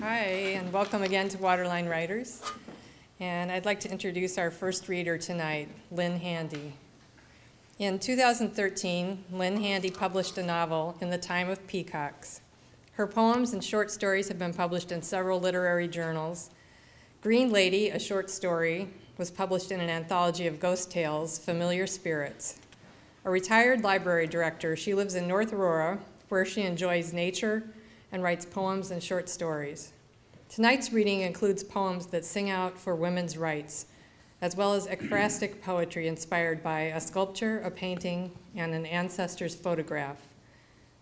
Hi, and welcome again to Waterline Writers. And I'd like to introduce our first reader tonight, Lynn Handy. In 2013, Lynn Handy published a novel, In the Time of Peacocks. Her poems and short stories have been published in several literary journals. Green Lady, a short story, was published in an anthology of ghost tales, Familiar Spirits. A retired library director, she lives in North Aurora, where she enjoys nature and writes poems and short stories. Tonight's reading includes poems that sing out for women's rights, as well as ekphrastic poetry inspired by a sculpture, a painting, and an ancestor's photograph.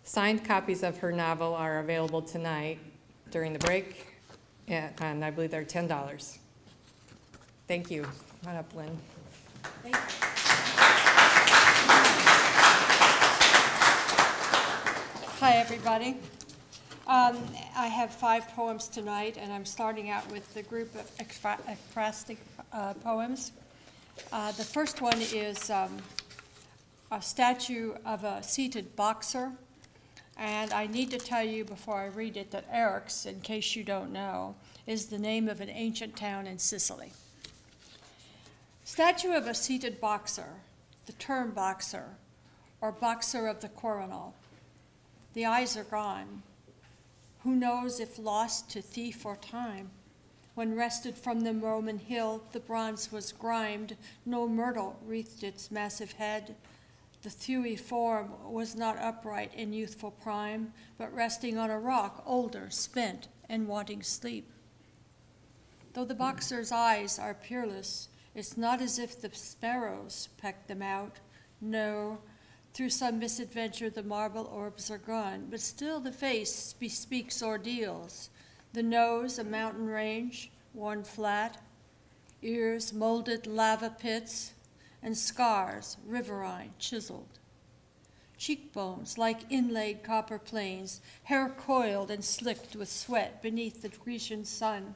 Signed copies of her novel are available tonight during the break, and I believe they're $10. Thank you. Come on up, Lynn. Thank you. Hi, everybody. I have 5 poems tonight, and I'm starting out with the group of ekphrastic poems. The first one is a statue of a seated boxer, and I need to tell you before I read it that RUSS, in case you don't know, is the name of an ancient town in Sicily. Statue of a seated boxer, the term boxer, or boxer of the coronal. The eyes are gone. Who knows if lost to thief or time? When wrested from the Roman hill, the bronze was grimed, no myrtle wreathed its massive head. The thewy form was not upright in youthful prime, but resting on a rock, older, spent, and wanting sleep. Though the boxer's eyes are peerless, it's not as if the sparrows pecked them out. No, through some misadventure the marble orbs are gone, but still the face bespeaks ordeals. The nose, a mountain range, worn flat, ears, molded lava pits, and scars, riverine, chiseled. Cheekbones, like inlaid copper planes, hair coiled and slicked with sweat beneath the Grecian sun,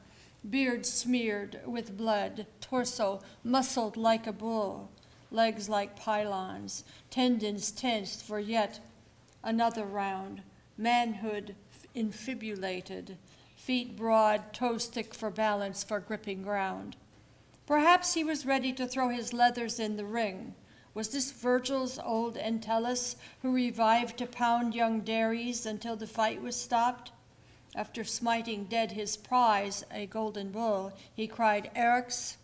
beard smeared with blood, torso muscled like a bull, legs like pylons, tendons tensed for yet another round, manhood infibulated, feet broad, toes thick for balance, for gripping ground. Perhaps he was ready to throw his leathers in the ring. Was this Virgil's old Entellus, who revived to pound young Dares until the fight was stopped? After smiting dead his prize, a golden bull, he cried, "RUSS,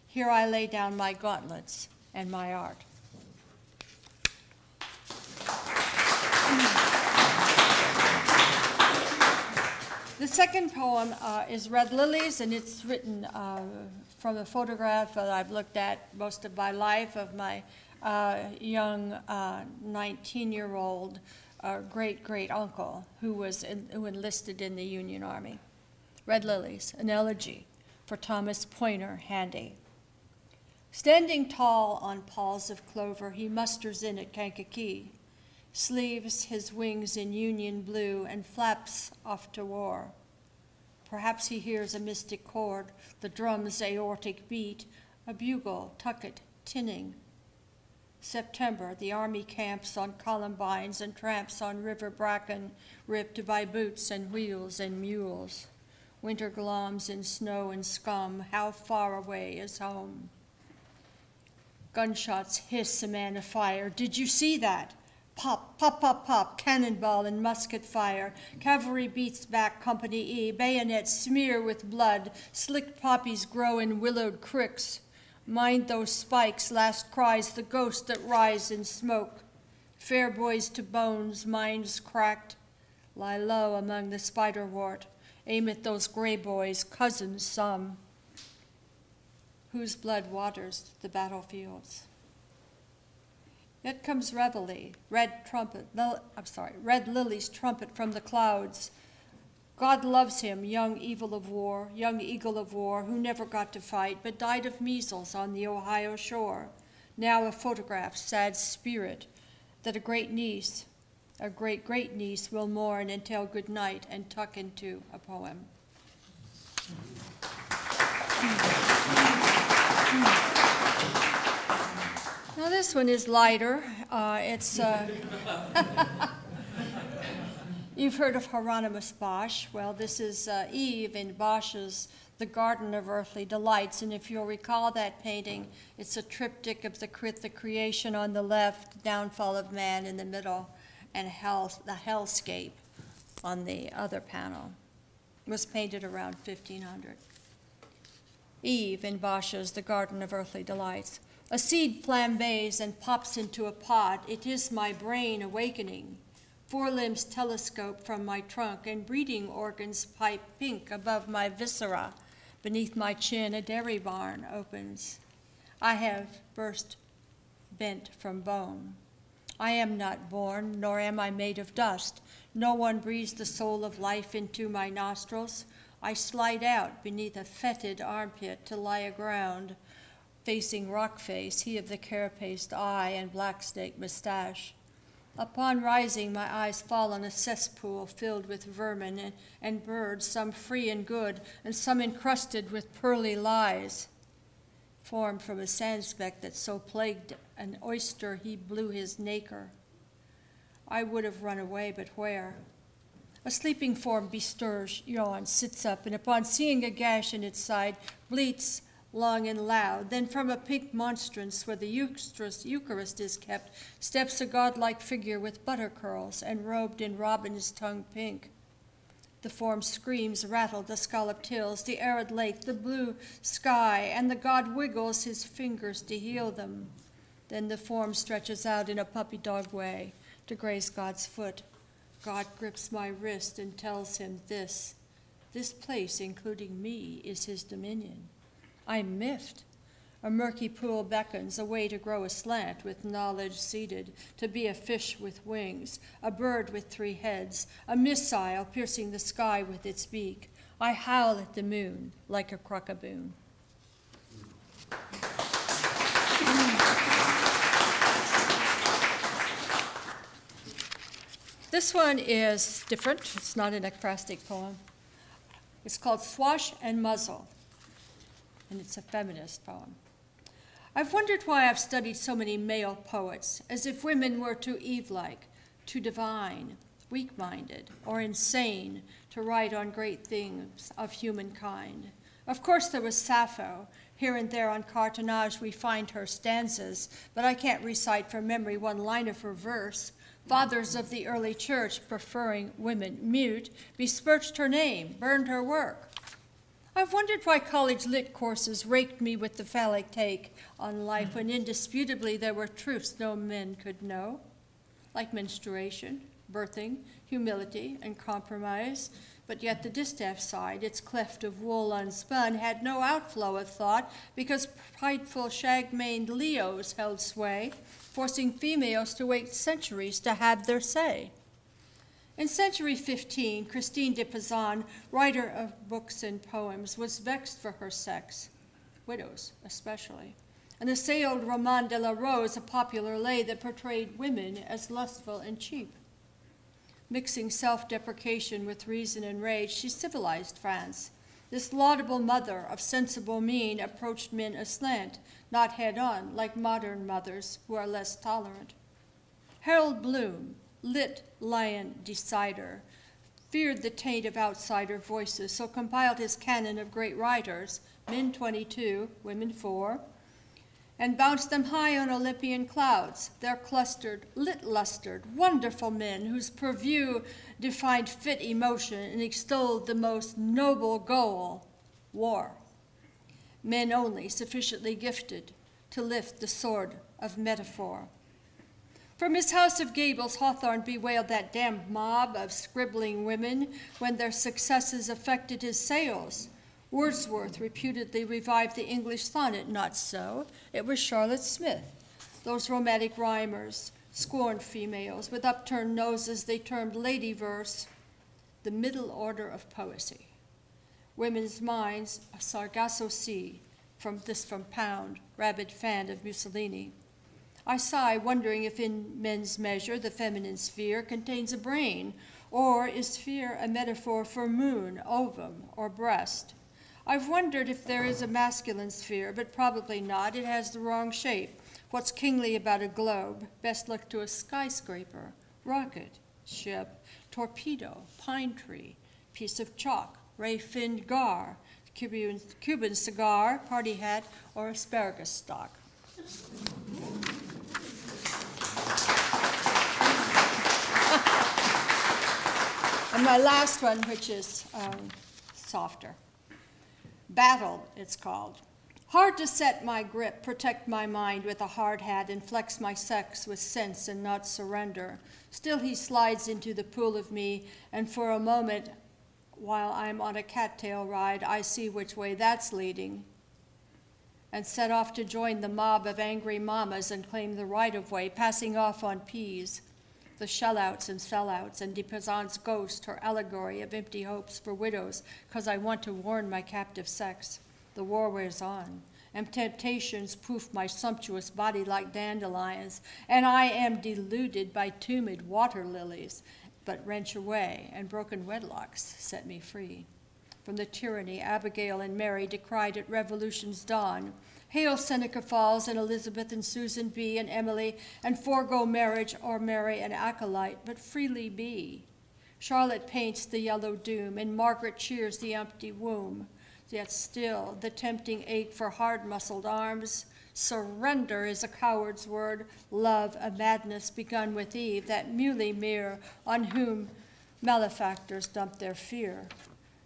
here I lay down my gauntlets and my art." The second poem is Red Lilies, and it's written from a photograph that I've looked at most of my life of my young 19-year-old great-great-uncle who enlisted in the Union Army. Red Lilies, an elegy for Thomas Poyner Handy. Standing tall on palls of clover, he musters in at Kankakee, sleeves his wings in Union blue, and flaps off to war. Perhaps he hears a mystic chord, the drum's aortic beat, a bugle, tucket, tinning. September, the army camps on columbines and tramps on river bracken, ripped by boots and wheels and mules. Winter gloms in snow and scum, how far away is home? Gunshots hiss a man afire. Did you see that? Pop, pop, pop, pop, cannonball and musket fire. Cavalry beats back Company E. Bayonets smear with blood. Slicked poppies grow in willowed cricks. Mind those spikes, last cries, the ghost that rise in smoke. Fair boys to bones, minds cracked. Lie low among the spiderwort. Aim at those gray boys, cousins some, whose blood waters the battlefields. Yet comes reveille, red lilies trumpet from the clouds. God loves him, young eagle of war, who never got to fight, but died of measles on the Ohio shore. Now a photograph, sad spirit, that a great-great-niece will mourn and tell good night and tuck into a poem. Now this one is lighter. It's You've heard of Hieronymus Bosch. Well, this is Eve in Bosch's The Garden of Earthly Delights, and if you'll recall that painting, it's a triptych of the creation on the left, downfall of man in the middle, and the hellscape on the other panel. It was painted around 1500. Eve in Bosch's The Garden of Earthly Delights. A seed flambés and pops into a pod. It is my brain awakening. Four limbs telescope from my trunk, and breeding organs pipe pink above my viscera. Beneath my chin, a dairy barn opens. I have burst bent from bone. I am not born, nor am I made of dust. No one breathes the soul of life into my nostrils. I slide out beneath a fetid armpit to lie aground, facing rock face, he of the carapaced eye and black snake mustache. Upon rising, my eyes fall on a cesspool filled with vermin and birds, some free and good, and some encrusted with pearly lies. Formed from a sand speck that so plagued an oyster he blew his nacre. I would have run away, but where? A sleeping form bestirs, yawns, sits up, and upon seeing a gash in its side, bleats long and loud. Then from a pink monstrance where the Eucharist is kept, steps a godlike figure with butter curls and robed in robin's tongue pink. The form screams, rattled, the scalloped hills, the arid lake, the blue sky, and the god wiggles his fingers to heal them. Then the form stretches out in a puppy dog way to graze God's foot. God grips my wrist and tells him this place, including me, is his dominion. I'm miffed. A murky pool beckons, a way to grow aslant with knowledge seeded, to be a fish with wings, a bird with 3 heads, a missile piercing the sky with its beak. I howl at the moon like a crockaboon. This one is different. It's not an acrostic poem. It's called Swash and Muzzle, and it's a feminist poem. I've wondered why I've studied so many male poets, as if women were too Eve-like, too divine, weak-minded, or insane to write on great things of humankind. Of course, there was Sappho. Here and there on cartonnage we find her stanzas, but I can't recite from memory one line of her verse. Fathers of the early church, preferring women mute, besmirched her name, burned her work. I've wondered why college lit courses raked me with the phallic take on life when indisputably there were truths no men could know, like menstruation, birthing, humility, and compromise. But yet the distaff side, its cleft of wool unspun, had no outflow of thought because prideful shag-maned Leos held sway, forcing females to wait centuries to have their say. In century 15, Christine de Pizan, writer of books and poems, was vexed for her sex, widows especially, and assailed Roman de la Rose, a popular lay that portrayed women as lustful and cheap. Mixing self-deprecation with reason and rage, she civilized France. This laudable mother of sensible mien approached men aslant, not head-on, like modern mothers who are less tolerant. Harold Bloom, lit lion decider, feared the taint of outsider voices, so compiled his canon of great writers, men 22, women 4, and bounced them high on Olympian clouds, their clustered, lit-lustered, wonderful men whose purview defined fit emotion and extolled the most noble goal, war. Men only sufficiently gifted to lift the sword of metaphor. From his house of gables, Hawthorne bewailed that damned mob of scribbling women when their successes affected his sales. Wordsworth reputedly revived the English sonnet. Not so. It was Charlotte Smith. Those romantic rhymers scorned females. With upturned noses, they termed lady verse the middle order of poesy. Women's minds, a Sargasso Sea, from Pound, rabid fan of Mussolini. I sigh, wondering if in men's measure the feminine sphere contains a brain, or is sphere a metaphor for moon, ovum, or breast? I've wondered if there is a masculine sphere, but probably not. It has the wrong shape. What's kingly about a globe? Best look to a skyscraper, rocket, ship, torpedo, pine tree, piece of chalk, ray-finned gar, Cuban cigar, party hat, or asparagus stalk. And my last one, which is softer. Battle, it's called. Hard to set my grip, protect my mind with a hard hat, and flex my sex with sense and not surrender. Still he slides into the pool of me, and for a moment, while I'm on a cattail ride, I see which way that's leading, and set off to join the mob of angry mamas and claim the right-of-way, passing off on peas, the shell-outs and sell-outs, and de Pizan's ghost, her allegory of empty hopes for widows, 'cause I want to warn my captive sex. The war wears on, and temptations poof my sumptuous body like dandelions, and I am deluded by tumid water lilies, but wrench away, and broken wedlocks set me free. From the tyranny Abigail and Mary decried at Revolution's dawn, hail Seneca Falls and Elizabeth and Susan B. and Emily, and forego marriage or marry an acolyte, but freely be. Charlotte paints the yellow doom, and Margaret cheers the empty womb. Yet still, the tempting ache for hard-muscled arms. Surrender is a coward's word, love a madness begun with Eve, that muley mere on whom malefactors dump their fear.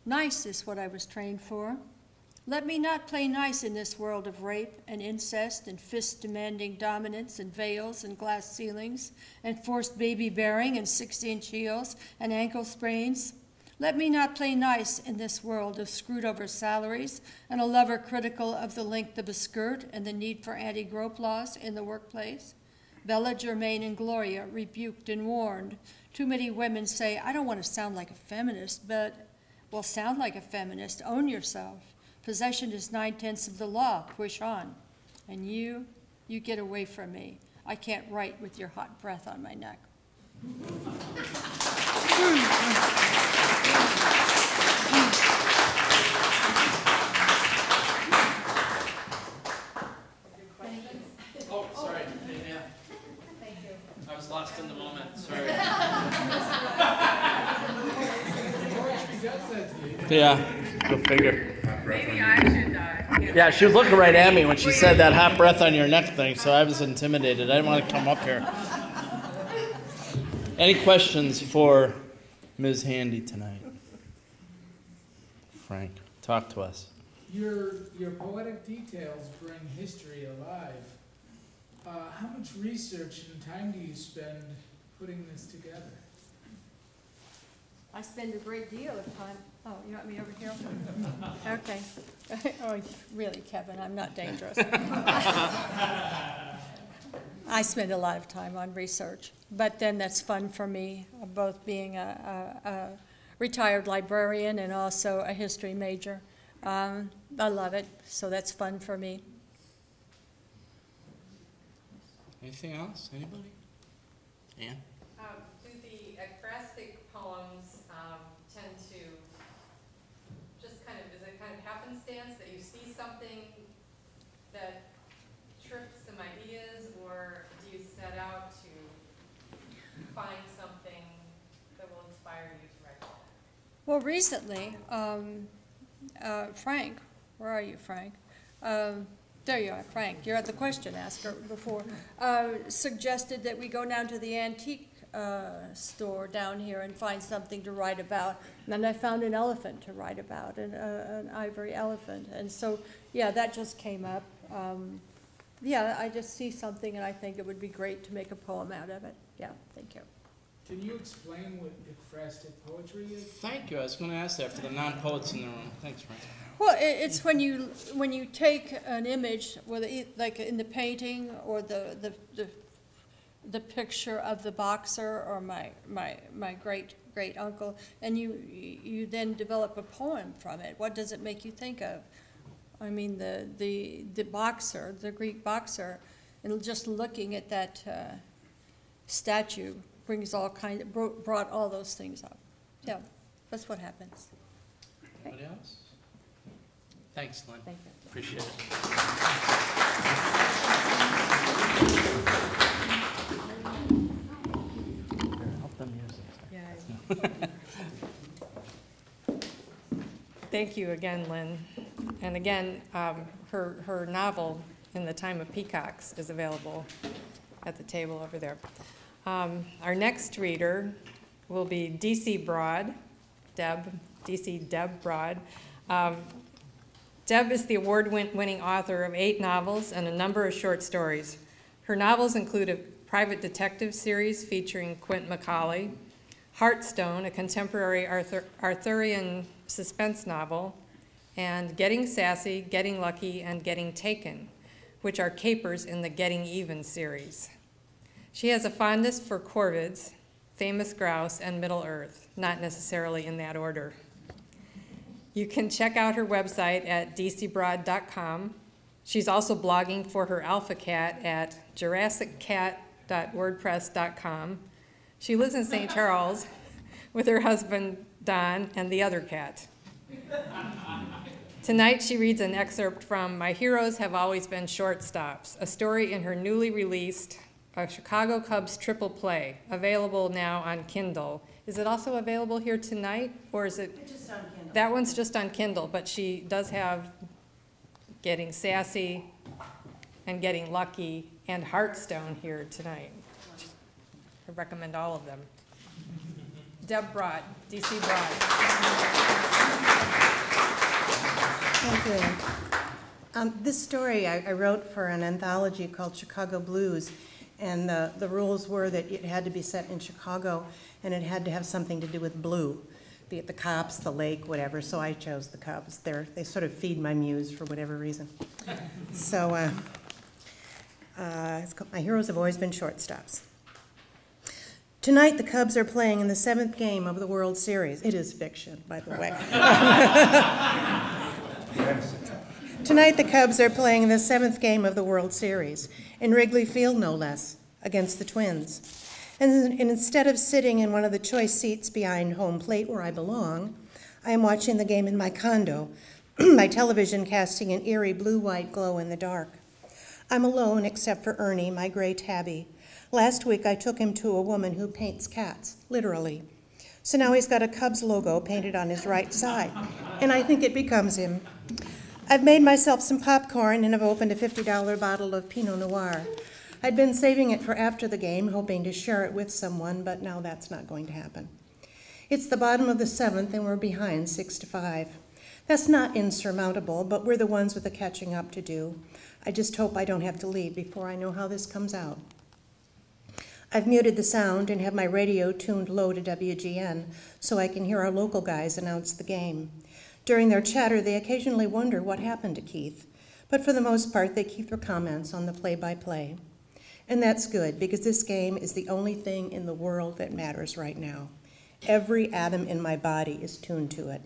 Nice is what I was trained for. Let me not play nice in this world of rape and incest and fist-demanding dominance and veils and glass ceilings and forced baby-bearing and 6-inch heels and ankle sprains. Let me not play nice in this world of screwed-over salaries and a lover critical of the length of a skirt and the need for anti-grope laws in the workplace. Bella, Germaine, and Gloria rebuked and warned. Too many women say, I don't want to sound like a feminist, but, well, sound like a feminist. Own yourself. Possession is 9/10 of the law. Push on. And you get away from me. I can't write with your hot breath on my neck. Oh, sorry. Yeah. Thank you. I was lost in the moment. Sorry. Yeah. Go figure. Maybe I should Yeah, she was looking right at me when she said that hot breath on your neck thing, so I was intimidated. I didn't want to come up here. Any questions for Ms. Handy tonight? Frank, talk to us. Your poetic details bring history alive. How much research and time do you spend putting this together? I spend a great deal of time. Oh, you want me over here? Okay. Oh, really, Kevin, I'm not dangerous. I spend a lot of time on research, but then that's fun for me, both being a retired librarian and also a history major. I love it, so that's fun for me. Anything else? Anybody? Ann? Do the ekphrastic poems tend to just kind of, is it kind of happenstance that you see something that trips some ideas, or do you set out to find something that will inspire you to write that? Well, recently, Frank, where are you, Frank? There you are, Frank. You're at the question asker before. Suggested that we go down to the antique store down here and find something to write about. And I found an elephant to write about, an ivory elephant. And so, yeah, that just came up. Yeah, I just see something and I think it would be great to make a poem out of it. Yeah, thank you. Can you explain what ekphrastic poetry is? Thank you. I was going to ask that for the non-poets in the room. Thanks, Frank. Well, it's when you take an image, whether like in the painting or the picture of the boxer or my great uncle, and you then develop a poem from it. What does it make you think of? I mean, the boxer, the Greek boxer, and just looking at that statue brings brought all those things up. Yeah, that's what happens. Anybody else? Thanks, Lynn. Thank you. Appreciate it. Help them use it. Yeah. Thank you again, Lynn. And again, her novel, In the Time of Peacocks, is available at the table over there. Our next reader will be D.C. Broad, D.C. Deb Broad. Deb is the award-winning author of 8 novels and a number of short stories. Her novels include a private detective series featuring Quint McCauley, Heartstone, a contemporary Arthurian suspense novel, and Getting Sassy, Getting Lucky, and Getting Taken, which are capers in the Getting Even series. She has a fondness for corvids, famous grouse, and Middle Earth, not necessarily in that order. You can check out her website at dcbroad.com. She's also blogging for her alpha cat at jurassiccat.wordpress.com. She lives in St. Charles with her husband, Don, and the other cat. Tonight she reads an excerpt from My Heroes Have Always Been Shortstops, a story in her newly released Chicago Cubs triple play, available now on Kindle. Is it also available here tonight, or is it? It's just on Kindle. That one's just on Kindle, but she does have Getting Sassy and Getting Lucky and Heartstone here tonight. I recommend all of them. Deb Broad, D.C. Broad. Thank you. This story I wrote for an anthology called Chicago Blues, and the rules were that it had to be set in Chicago, and it had to have something to do with blue, be it the cops, the lake, whatever, so I chose the Cubs. They sort of feed my muse for whatever reason. So it's called My Heroes Have Always Been Shortstops. Tonight, the Cubs are playing in the 7th game of the World Series. It is fiction, by the way. Tonight, the Cubs are playing in the 7th game of the World Series, in Wrigley Field, no less, against the Twins. And instead of sitting in one of the choice seats behind home plate where I belong, I am watching the game in my condo, my television casting an eerie blue-white glow in the dark. I'm alone except for Ernie, my gray tabby. Last week, I took him to a woman who paints cats, literally. So now he's got a Cubs logo painted on his right side, and I think it becomes him. I've made myself some popcorn and have opened a $50 bottle of Pinot Noir. I'd been saving it for after the game, hoping to share it with someone, but now that's not going to happen. It's the bottom of the 7th, and we're behind 6-5. That's not insurmountable, but we're the ones with the catching up to do. I just hope I don't have to leave before I know how this comes out. I've muted the sound and have my radio tuned low to WGN so I can hear our local guys announce the game. During their chatter, they occasionally wonder what happened to Keith, but for the most part, they keep their comments on the play-by-play. And that's good, because this game is the only thing in the world that matters right now. Every atom in my body is tuned to it.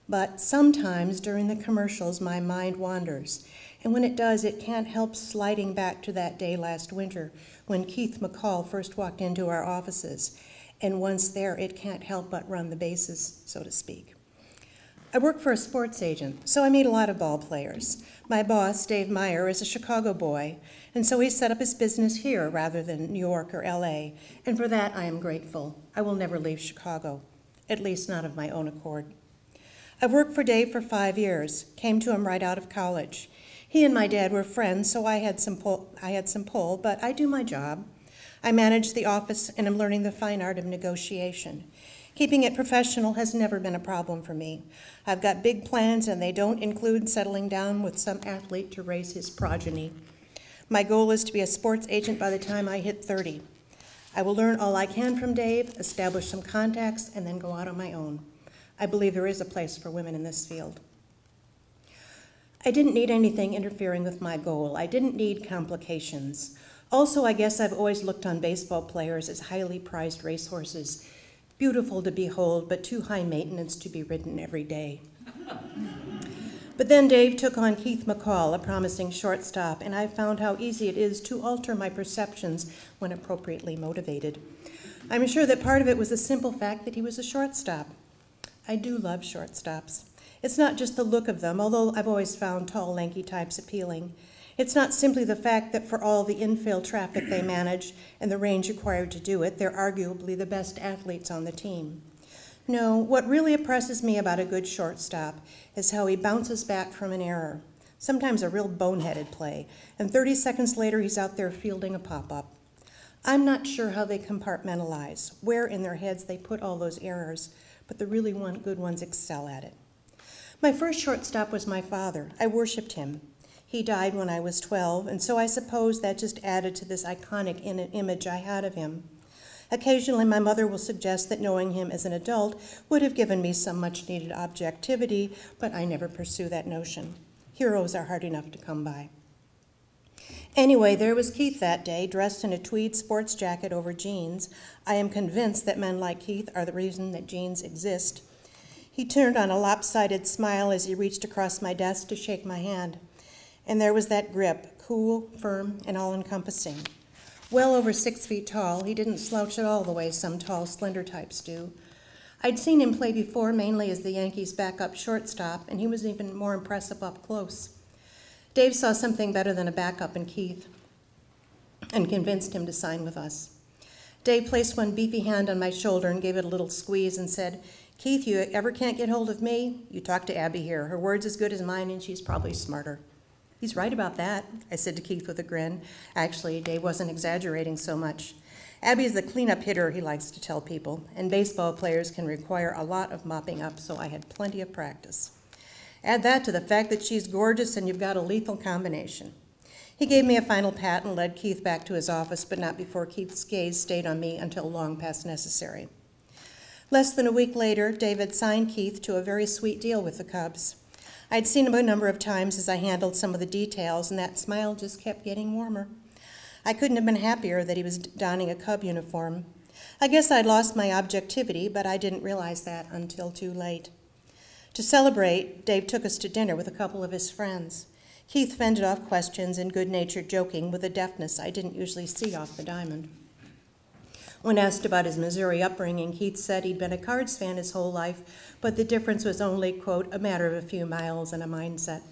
But sometimes during the commercials, my mind wanders, and when it does, it can't help sliding back to that day last winter when Keith McCall first walked into our offices, and once there, it can't help but run the bases, so to speak. I work for a sports agent, so I meet a lot of ball players. My boss, Dave Meyer, is a Chicago boy, and so he set up his business here rather than New York or LA, and for that I am grateful. I will never leave Chicago, at least not of my own accord. I've worked for Dave for 5 years, came to him right out of college. He and my dad were friends, so I had some pull, but I do my job. I manage the office and am learning the fine art of negotiation. Keeping it professional has never been a problem for me. I've got big plans, and they don't include settling down with some athlete to raise his progeny. My goal is to be a sports agent by the time I hit 30. I will learn all I can from Dave, establish some contacts, and then go out on my own. I believe there is a place for women in this field. I didn't need anything interfering with my goal. I didn't need complications. Also, I guess I've always looked on baseball players as highly prized racehorses, beautiful to behold, but too high maintenance to be ridden every day. But then Dave took on Keith McCall, a promising shortstop, and I found how easy it is to alter my perceptions when appropriately motivated. I'm sure that part of it was the simple fact that he was a shortstop. I do love shortstops. It's not just the look of them, although I've always found tall, lanky types appealing. It's not simply the fact that for all the infield traffic they manage and the range required to do it, they're arguably the best athletes on the team. No, what really impresses me about a good shortstop is how he bounces back from an error, sometimes a real boneheaded play, and 30 seconds later he's out there fielding a pop-up. I'm not sure how they compartmentalize, where in their heads they put all those errors, but the really good ones excel at it. My first shortstop was my father. I worshipped him. He died when I was 12, and so I suppose that just added to this iconic image I had of him. Occasionally, my mother will suggest that knowing him as an adult would have given me some much-needed objectivity, but I never pursue that notion. Heroes are hard enough to come by. Anyway, there was Keith that day, dressed in a tweed sports jacket over jeans. I am convinced that men like Keith are the reason that jeans exist. He turned on a lopsided smile as he reached across my desk to shake my hand. And there was that grip, cool, firm, and all-encompassing. Well over 6 feet tall, he didn't slouch at all the way some tall, slender types do. I'd seen him play before, mainly as the Yankees' backup shortstop, and he was even more impressive up close. Dave saw something better than a backup in Keith and convinced him to sign with us. Dave placed one beefy hand on my shoulder and gave it a little squeeze and said, "Keith, you ever can't get hold of me? You talk to Abby here. Her word's as good as mine, and she's probably smarter." "He's right about that," I said to Keith with a grin. Actually, Dave wasn't exaggerating so much. Abby's the cleanup hitter, he likes to tell people, and baseball players can require a lot of mopping up, so I had plenty of practice. Add that to the fact that she's gorgeous and you've got a lethal combination. He gave me a final pat and led Keith back to his office, but not before Keith's gaze stayed on me until long past necessary. Less than a week later, David signed Keith to a very sweet deal with the Cubs. I'd seen him a number of times as I handled some of the details, and that smile just kept getting warmer. I couldn't have been happier that he was donning a Cub uniform. I guess I'd lost my objectivity, but I didn't realize that until too late. To celebrate, Dave took us to dinner with a couple of his friends. Keith fended off questions and good-natured joking with a deftness I didn't usually see off the diamond. When asked about his Missouri upbringing, Keith said he'd been a Cards fan his whole life, but the difference was only, quote, a matter of a few miles and a mindset.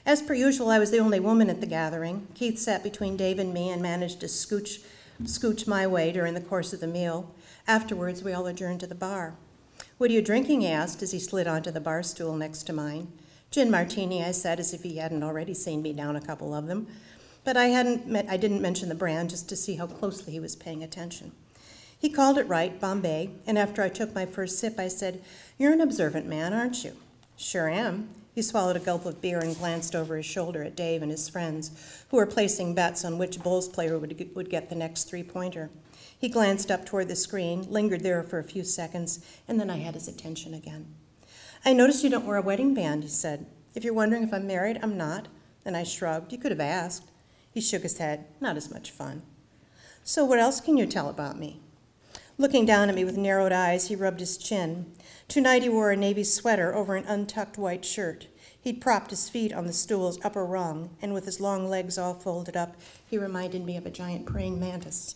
As per usual, I was the only woman at the gathering. Keith sat between Dave and me and managed to scooch my way during the course of the meal. Afterwards, we all adjourned to the bar. "What are you drinking?" he asked as he slid onto the bar stool next to mine. "Gin martini," I said, as if he hadn't already seen me down a couple of them. But I didn't mention the brand just to see how closely he was paying attention. He called it right, Bombay, and after I took my first sip, I said, "You're an observant man, aren't you?" "Sure am." He swallowed a gulp of beer and glanced over his shoulder at Dave and his friends, who were placing bets on which Bulls player would get the next three-pointer. He glanced up toward the screen, lingered there for a few seconds, and then I had his attention again. "I noticed you don't wear a wedding band," he said. "If you're wondering if I'm married, I'm not." Then I shrugged. "You could have asked." He shook his head. "Not as much fun." "So what else can you tell about me?" Looking down at me with narrowed eyes, he rubbed his chin. Tonight he wore a navy sweater over an untucked white shirt. He'd propped his feet on the stool's upper rung, and with his long legs all folded up, he reminded me of a giant praying mantis.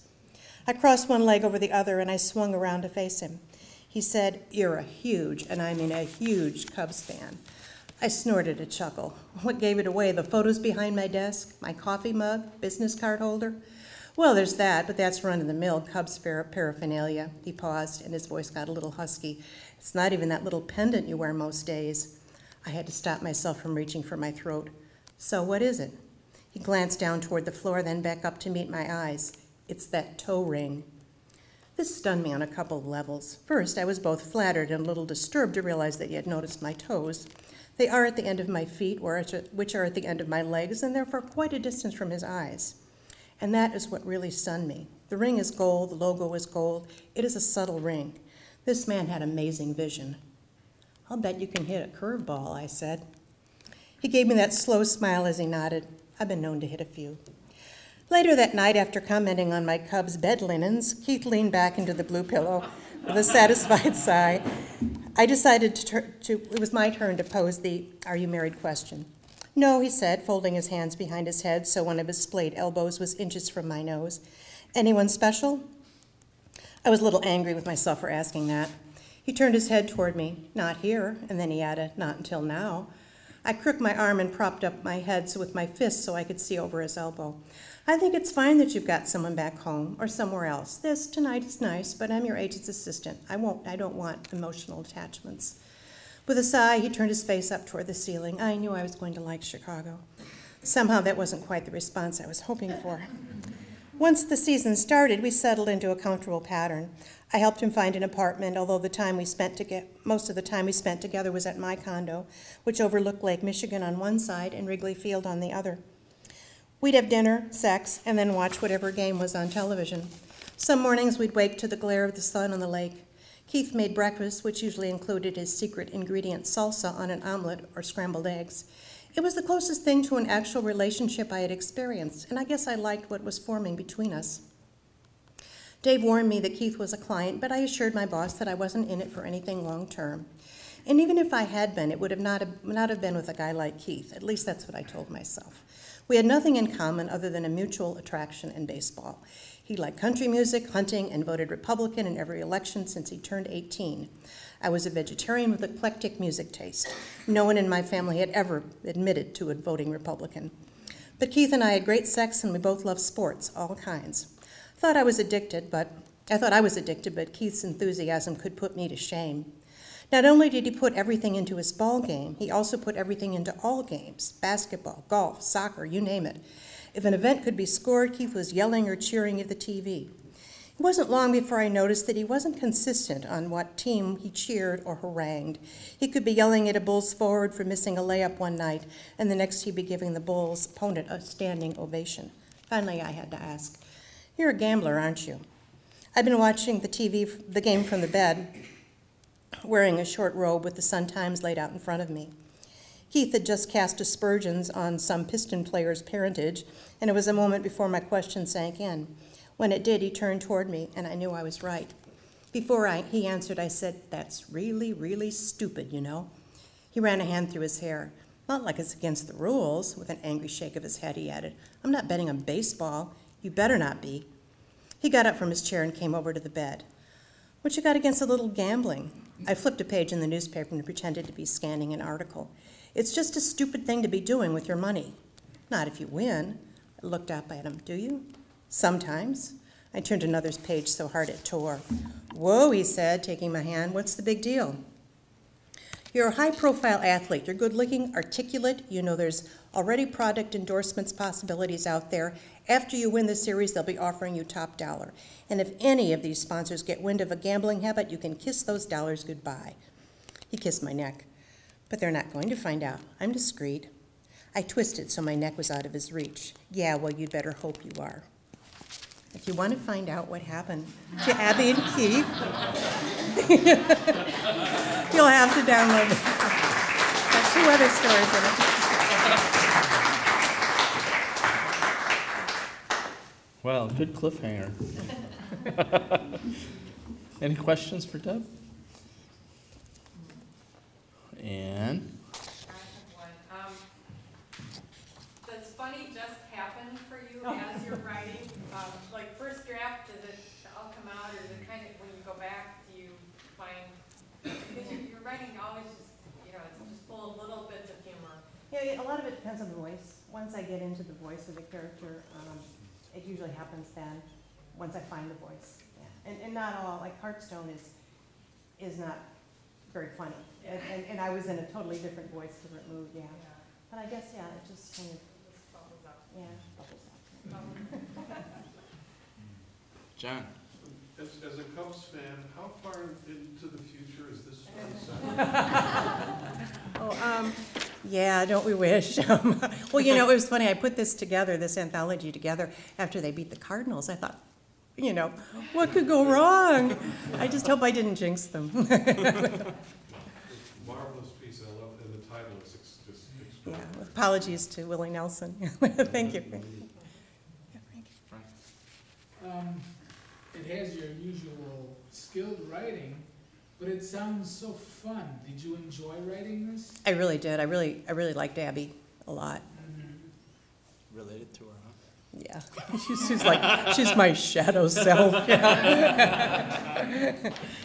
I crossed one leg over the other, and I swung around to face him. He said, "You're a huge, and I mean a huge, Cubs fan." I snorted a chuckle. What gave it away? The photos behind my desk? My coffee mug? Business card holder? "Well, there's that, but that's run-of-the-mill Cubs paraphernalia." He paused, and his voice got a little husky. "It's not even that little pendant you wear most days." I had to stop myself from reaching for my throat. "So what is it?" He glanced down toward the floor, then back up to meet my eyes. "It's that toe ring." This stunned me on a couple of levels. First, I was both flattered and a little disturbed to realize that he had noticed my toes. They are at the end of my feet, which are at the end of my legs, and therefore quite a distance from his eyes. And that is what really stunned me. The ring is gold, the logo is gold. It is a subtle ring. This man had amazing vision. "I'll bet you can hit a curveball," I said. He gave me that slow smile as he nodded. I've been known to hit a few. Later that night, after commenting on my Cubs' bed linens, Keith leaned back into the blue pillow with a satisfied sigh. I decided it was my turn to pose the "are you married" question. "No," he said, folding his hands behind his head so one of his splayed elbows was inches from my nose. "Anyone special?" I was a little angry with myself for asking that. He turned his head toward me. "Not here," and then he added, "not until now." I crooked my arm and propped up my head with my fist so I could see over his elbow. I think it's fine that you've got someone back home or somewhere else. This tonight is nice, but I'm your agent's assistant. I don't want emotional attachments. With a sigh, he turned his face up toward the ceiling. I knew I was going to like Chicago. Somehow that wasn't quite the response I was hoping for. Once the season started, we settled into a comfortable pattern. I helped him find an apartment, although most of the time we spent together was at my condo, which overlooked Lake Michigan on one side and Wrigley Field on the other. We'd have dinner, sex, and then watch whatever game was on television. Some mornings we'd wake to the glare of the sun on the lake. Keith made breakfast, which usually included his secret ingredient salsa on an omelet or scrambled eggs. It was the closest thing to an actual relationship I had experienced, and I guess I liked what was forming between us. Dave warned me that Keith was a client, but I assured my boss that I wasn't in it for anything long term. And even if I had been, it would have not have been with a guy like Keith. At least that's what I told myself. We had nothing in common other than a mutual attraction in baseball. He liked country music, hunting, and voted Republican in every election since he turned 18. I was a vegetarian with eclectic music taste. No one in my family had ever admitted to voting Republican. But Keith and I had great sex, and we both loved sports, all kinds. I thought I was addicted, but Keith's enthusiasm could put me to shame. Not only did he put everything into his ball game, he also put everything into all games: basketball, golf, soccer, you name it. If an event could be scored, Keith was yelling or cheering at the TV. It wasn't long before I noticed that he wasn't consistent on what team he cheered or harangued. He could be yelling at a Bulls forward for missing a layup one night, and the next he'd be giving the Bulls' opponent a standing ovation. Finally, I had to ask, "You're a gambler, aren't you?" I'd been watching the game from the bed, wearing a short robe with the Sun-Times laid out in front of me. Keith had just cast aspersions on some Piston player's parentage, and it was a moment before my question sank in. When it did, he turned toward me, and I knew I was right. Before he answered, I said, "That's really, really stupid, you know." He ran a hand through his hair. "Not like it's against the rules." With an angry shake of his head, he added, "I'm not betting on baseball. You better not be." He got up from his chair and came over to the bed. "What you got against a little gambling?" I flipped a page in the newspaper and pretended to be scanning an article. "It's just a stupid thing to be doing with your money." "Not if you win." I looked up at him. "Do you?" "Sometimes." I turned another page so hard it tore. "Whoa," he said, taking my hand. "What's the big deal?" "You're a high-profile athlete. You're good-looking, articulate. You know there's already product endorsements possibilities out there. After you win the series, they'll be offering you top dollar. And if any of these sponsors get wind of a gambling habit, you can kiss those dollars goodbye." He kissed my neck. "But they're not going to find out. I'm discreet." I twisted so my neck was out of his reach. "Yeah, well, you'd better hope you are." If you want to find out what happened to Abby and Keith, you'll have to download it. Got 2 other stories in it. Well, good cliffhanger. Any questions for Deb? And? Does funny just happen for you as you're writing? Like first draft, does it all come out, or is it kind of when you go back, do you find, because your writing always just, it's just full of little bits of humor. Yeah, a lot of it depends on the voice. Once I get into the voice of the character, it usually happens then, once I find the voice. Yeah. And not all, like Hearthstone is not very funny. Yeah. And I was in a totally different voice, different mood, yeah. But I guess, yeah, it just kind of, Just bubbles up. yeah, bubbles up. John? As a Cubs fan, how far into the future is this story set? Oh, yeah, don't we wish? Well, it was funny. I put this anthology together after they beat the Cardinals. I thought, what could go wrong? I just hope I didn't jinx them. Marvelous piece. I love, and the title is just Yeah, extraordinary. apologies to Willie Nelson. Thank you. It has your usual skilled writing, but it sounds so fun. Did you enjoy writing this? I really did. I really liked Abby a lot. Related to her, huh? Yeah, she's my shadow self. Yeah,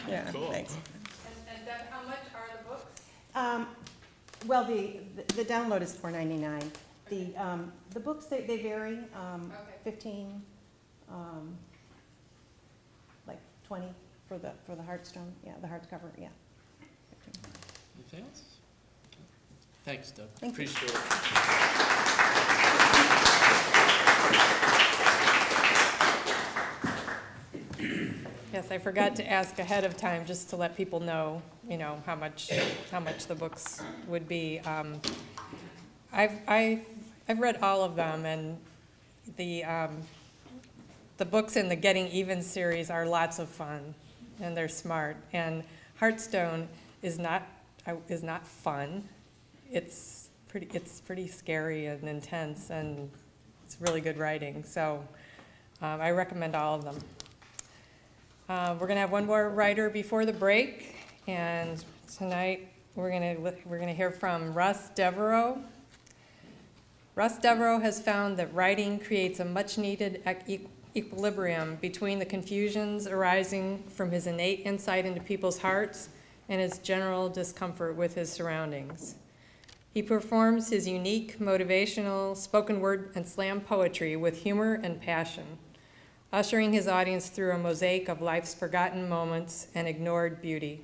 yeah. Cool. Thanks. And Deb, how much are the books? Well, the download is $4.99. The books, they vary, 15, like 20 for the Heartstone, yeah, the hardcover, yeah. 15. Anything else? Thanks, Doug. Thank you. Appreciate it. Yes, I forgot to ask ahead of time, just to let people know, how much the books would be. I've read all of them, and the books in the Getting Even series are lots of fun, and they're smart. And Heartstone is not fun. It's pretty scary and intense, and it's really good writing. So I recommend all of them. We're going to have one more writer before the break, and tonight we're going to hear from Russ DEVEREAUX. Russ DEVEREAUX has found that writing creates a much-needed equilibrium between the confusions arising from his innate insight into people's hearts and his general discomfort with his surroundings. He performs his unique, motivational, spoken word and slam poetry with humor and passion, ushering his audience through a mosaic of life's forgotten moments and ignored beauty.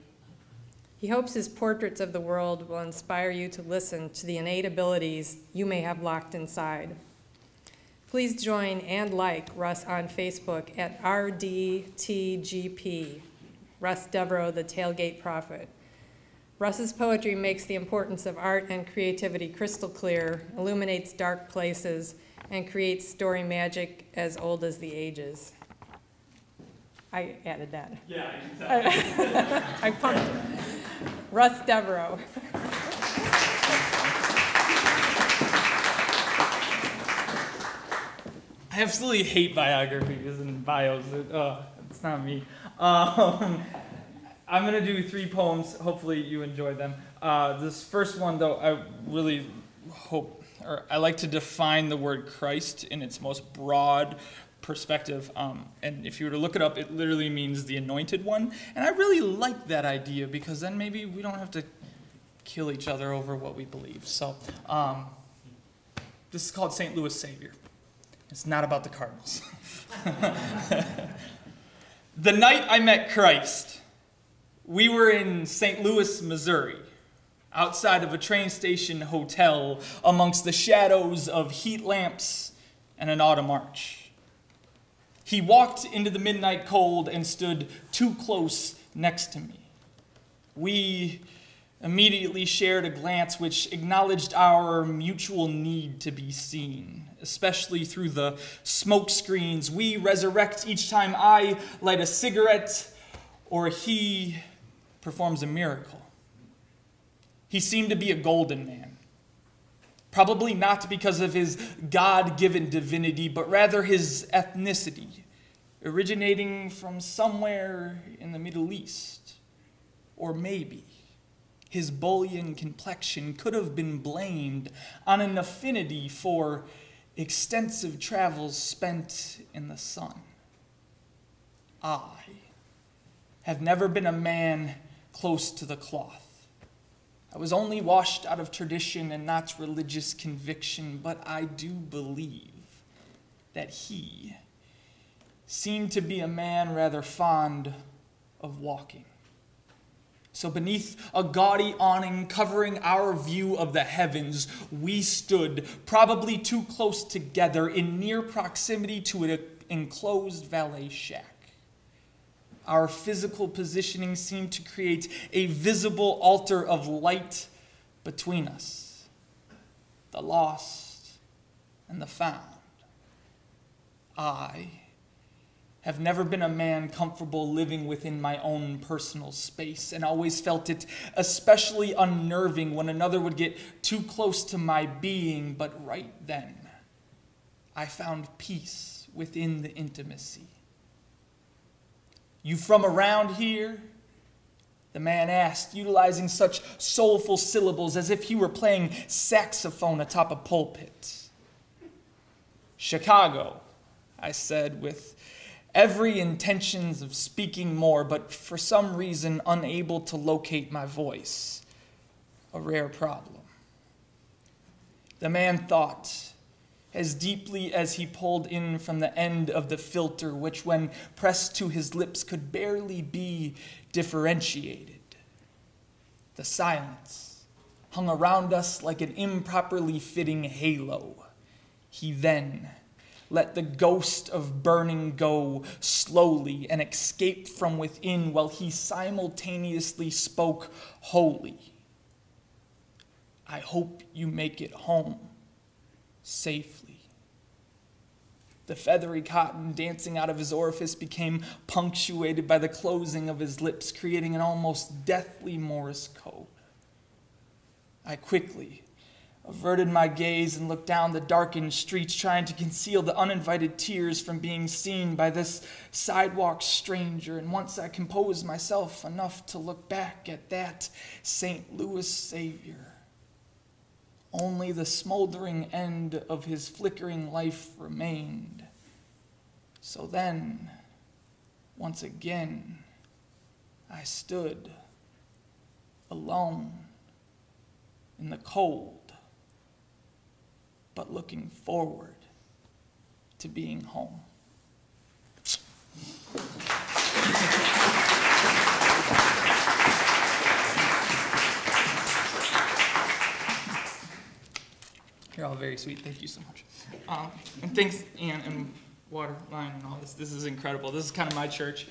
He hopes his portraits of the world will inspire you to listen to the innate abilities you may have locked inside. Please join and like Russ on Facebook at RDTGP, Russ DEVEREAUX, the Tailgate Prophet. Russ's poetry makes the importance of art and creativity crystal clear, illuminates dark places, and creates story magic as old as the ages. I added that. Yeah, I can tell. I pumped it. Russ DEVEREAUX. I absolutely hate biographies and bios. It's not me. I'm going to do 3 poems. Hopefully you enjoy them. This first one, though, I really hope, or I like to define the word Christ in its most broad perspective. And if you were to look it up, it literally means the anointed one. And I really like that idea, because then maybe we don't have to kill each other over what we believe. So this is called St. Louis Savior. It's not about the Cardinals. The night I met Christ, we were in St. Louis, Missouri, outside of a train station hotel amongst the shadows of heat lamps and an autumn arch. He walked into the midnight cold and stood too close next to me. We immediately shared a glance which acknowledged our mutual need to be seen, especially through the smoke screens we resurrect each time I light a cigarette or he performs a miracle. He seemed to be a golden man, probably not because of his God-given divinity, but rather his ethnicity, originating from somewhere in the Middle East. Or maybe his bullion complexion could have been blamed on an affinity for extensive travels spent in the sun. I have never been a man close to the cloth. I was only washed out of tradition and not religious conviction, but I do believe that he seemed to be a man rather fond of walking. So beneath a gaudy awning covering our view of the heavens, we stood, probably too close together, in near proximity to an enclosed valet shack. Our physical positioning seemed to create a visible altar of light between us, the lost and the found. I have never been a man comfortable living within my own personal space, and always felt it especially unnerving when another would get too close to my being. But right then, I found peace within the intimacy. "You from around here?" the man asked, utilizing such soulful syllables as if he were playing saxophone atop a pulpit. "Chicago," I said, with every intentions of speaking more, but for some reason unable to locate my voice. A rare problem. The man thought, as deeply as he pulled in from the end of the filter, which when pressed to his lips could barely be differentiated. The silence hung around us like an improperly fitting halo. He then let the ghost of burning go slowly and escape from within while he simultaneously spoke wholly. I hope you make it home safely. The feathery cotton dancing out of his orifice became punctuated by the closing of his lips, creating an almost deathly Morse code. I quickly averted my gaze and looked down the darkened streets, trying to conceal the uninvited tears from being seen by this sidewalk stranger. And once I composed myself enough to look back at that St. Louis savior, only the smoldering end of his flickering life remained. So then, once again, I stood alone in the cold, but looking forward to being home. You're all very sweet. Thank you so much. And thanks, Ann and Waterline and all this. This is incredible. This is kind of my church,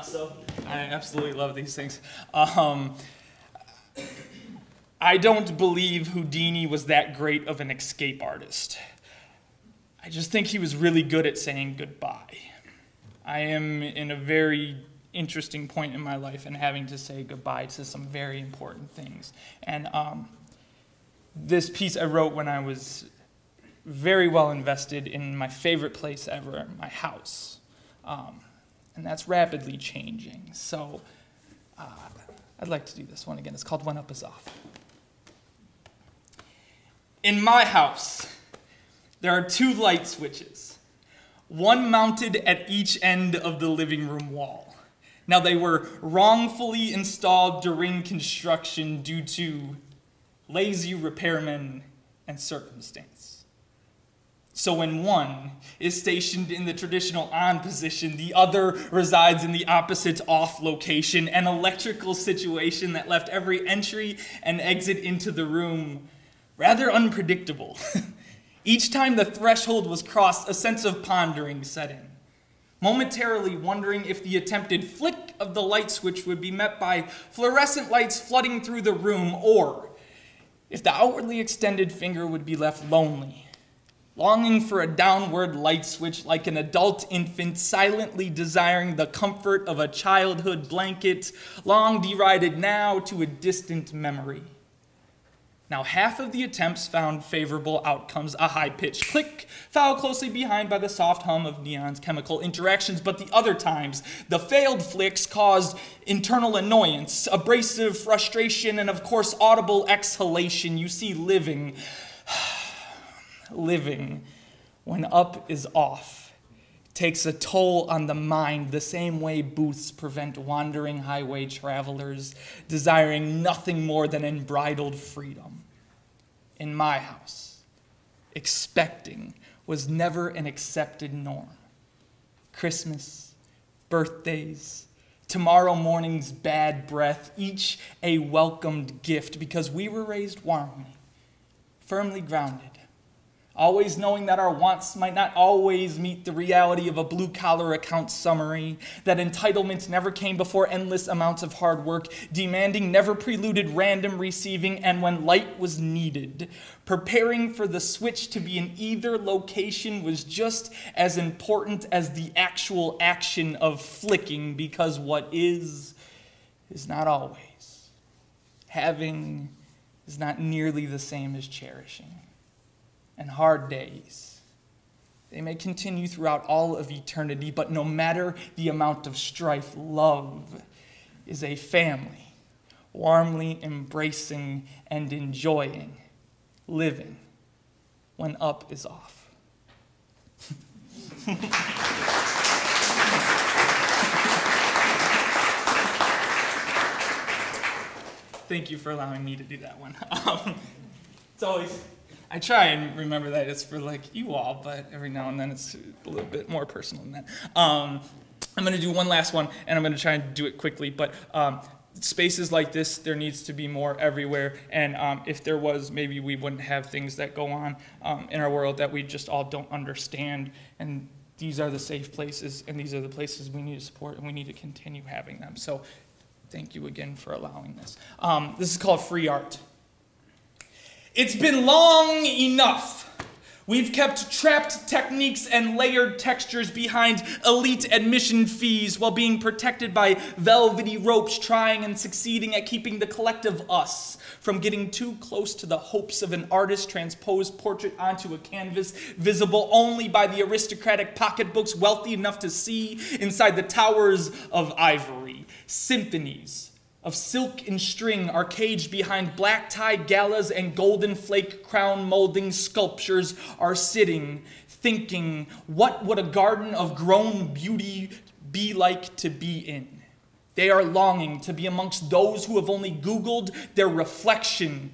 so I absolutely love these things. I don't believe Houdini was that great of an escape artist. I just think he was really good at saying goodbye. I am in a very interesting point in my life and having to say goodbye to some very important things. And this piece I wrote when I was very well invested in my favorite place ever, my house. And that's rapidly changing. So I'd like to do this one again. It's called When Up Is Off. In my house, there are 2 light switches, one mounted at each end of the living room wall. Now, they were wrongfully installed during construction due to lazy repairmen and circumstance. So when one is stationed in the traditional on position, the other resides in the opposite off location, an electrical situation that left every entry and exit into the room rather unpredictable. Each time the threshold was crossed, a sense of pondering set in, momentarily wondering if the attempted flick of the light switch would be met by fluorescent lights flooding through the room, or if the outwardly extended finger would be left lonely, longing for a downward light switch like an adult infant silently desiring the comfort of a childhood blanket, long derided now to a distant memory. Now, half of the attempts found favorable outcomes, a high-pitched click, followed closely behind by the soft hum of neon's chemical interactions, but the other times, the failed flicks caused internal annoyance, abrasive frustration, and of course, audible exhalation. You see, living when up is off takes a toll on the mind the same way booths prevent wandering highway travelers desiring nothing more than unbridled freedom. In my house, expecting was never an accepted norm. Christmas, birthdays, tomorrow morning's bad breath, each a welcomed gift because we were raised warmly, firmly grounded, always knowing that our wants might not always meet the reality of a blue-collar account summary, that entitlement never came before endless amounts of hard work, demanding never preluded random receiving, and when light was needed, preparing for the switch to be in either location was just as important as the actual action of flicking, because what is not always. Having is not nearly the same as cherishing. And hard days, they may continue throughout all of eternity, but no matter the amount of strife, love is a family, warmly embracing and enjoying living when up is off. Thank you for allowing me to do that one. It's always I try and remember that it's for like you all, but every now and then it's a little bit more personal than that. I'm going to do one last one, and I'm going to try and do it quickly. But spaces like this, there needs to be more everywhere. And if there was, maybe we wouldn't have things that go on in our world that we just all don't understand. And these are the safe places, and these are the places we need to support, and we need to continue having them. So thank you again for allowing this. This is called free art. It's been long enough. We've kept trapped techniques and layered textures behind elite admission fees while being protected by velvety ropes, trying and succeeding at keeping the collective us from getting too close to the hopes of an artist's transposed portrait onto a canvas, visible only by the aristocratic pocketbooks wealthy enough to see inside the towers of ivory. Symphonies of silk and string are caged behind black-tied galas, and golden flake crown molding sculptures are sitting, thinking, what would a garden of grown beauty be like to be in? They are longing to be amongst those who have only Googled their reflection.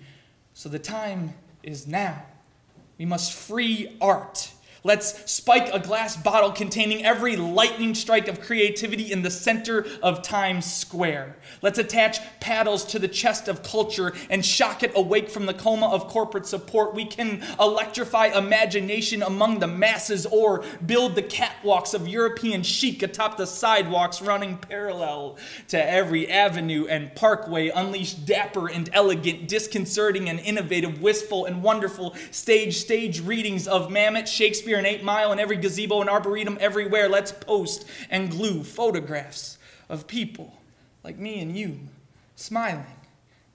So the time is now. We must free art. Let's spike a glass bottle containing every lightning strike of creativity in the center of Times Square. Let's attach paddles to the chest of culture and shock it awake from the coma of corporate support. We can electrify imagination among the masses, or build the catwalks of European chic atop the sidewalks running parallel to every avenue and parkway. Unleash dapper and elegant, disconcerting and innovative, wistful and wonderful stage readings of Mammoth, Shakespeare, and 8 Mile, and every gazebo and arboretum everywhere. Let's post and glue photographs of people like me and you, smiling,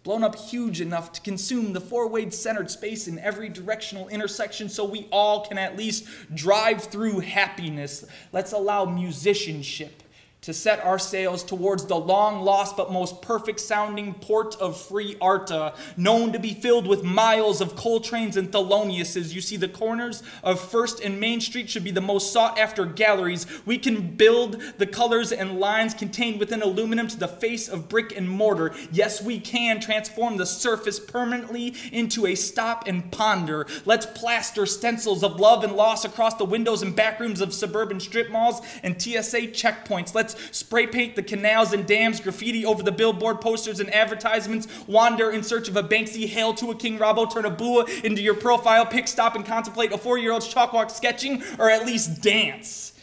blown up huge enough to consume the four-way centered space in every directional intersection, so we all can at least drive through happiness. Let's allow musicianship to set our sails towards the long-lost but most perfect-sounding port of free art, known to be filled with miles of Coltrane's and Theloniouses. You see, the corners of First and Main Street should be the most sought-after galleries. We can build the colors and lines contained within aluminum to the face of brick and mortar. Yes, we can transform the surface permanently into a stop and ponder. Let's plaster stencils of love and loss across the windows and back rooms of suburban strip malls and TSA checkpoints. Let's spray paint the canals and dams, graffiti over the billboard posters and advertisements, wander in search of a Banksy, hail to a King Robbo, turn a bua into your profile pic, stop and contemplate a 4-year-old's chalk walk sketching, or at least dance.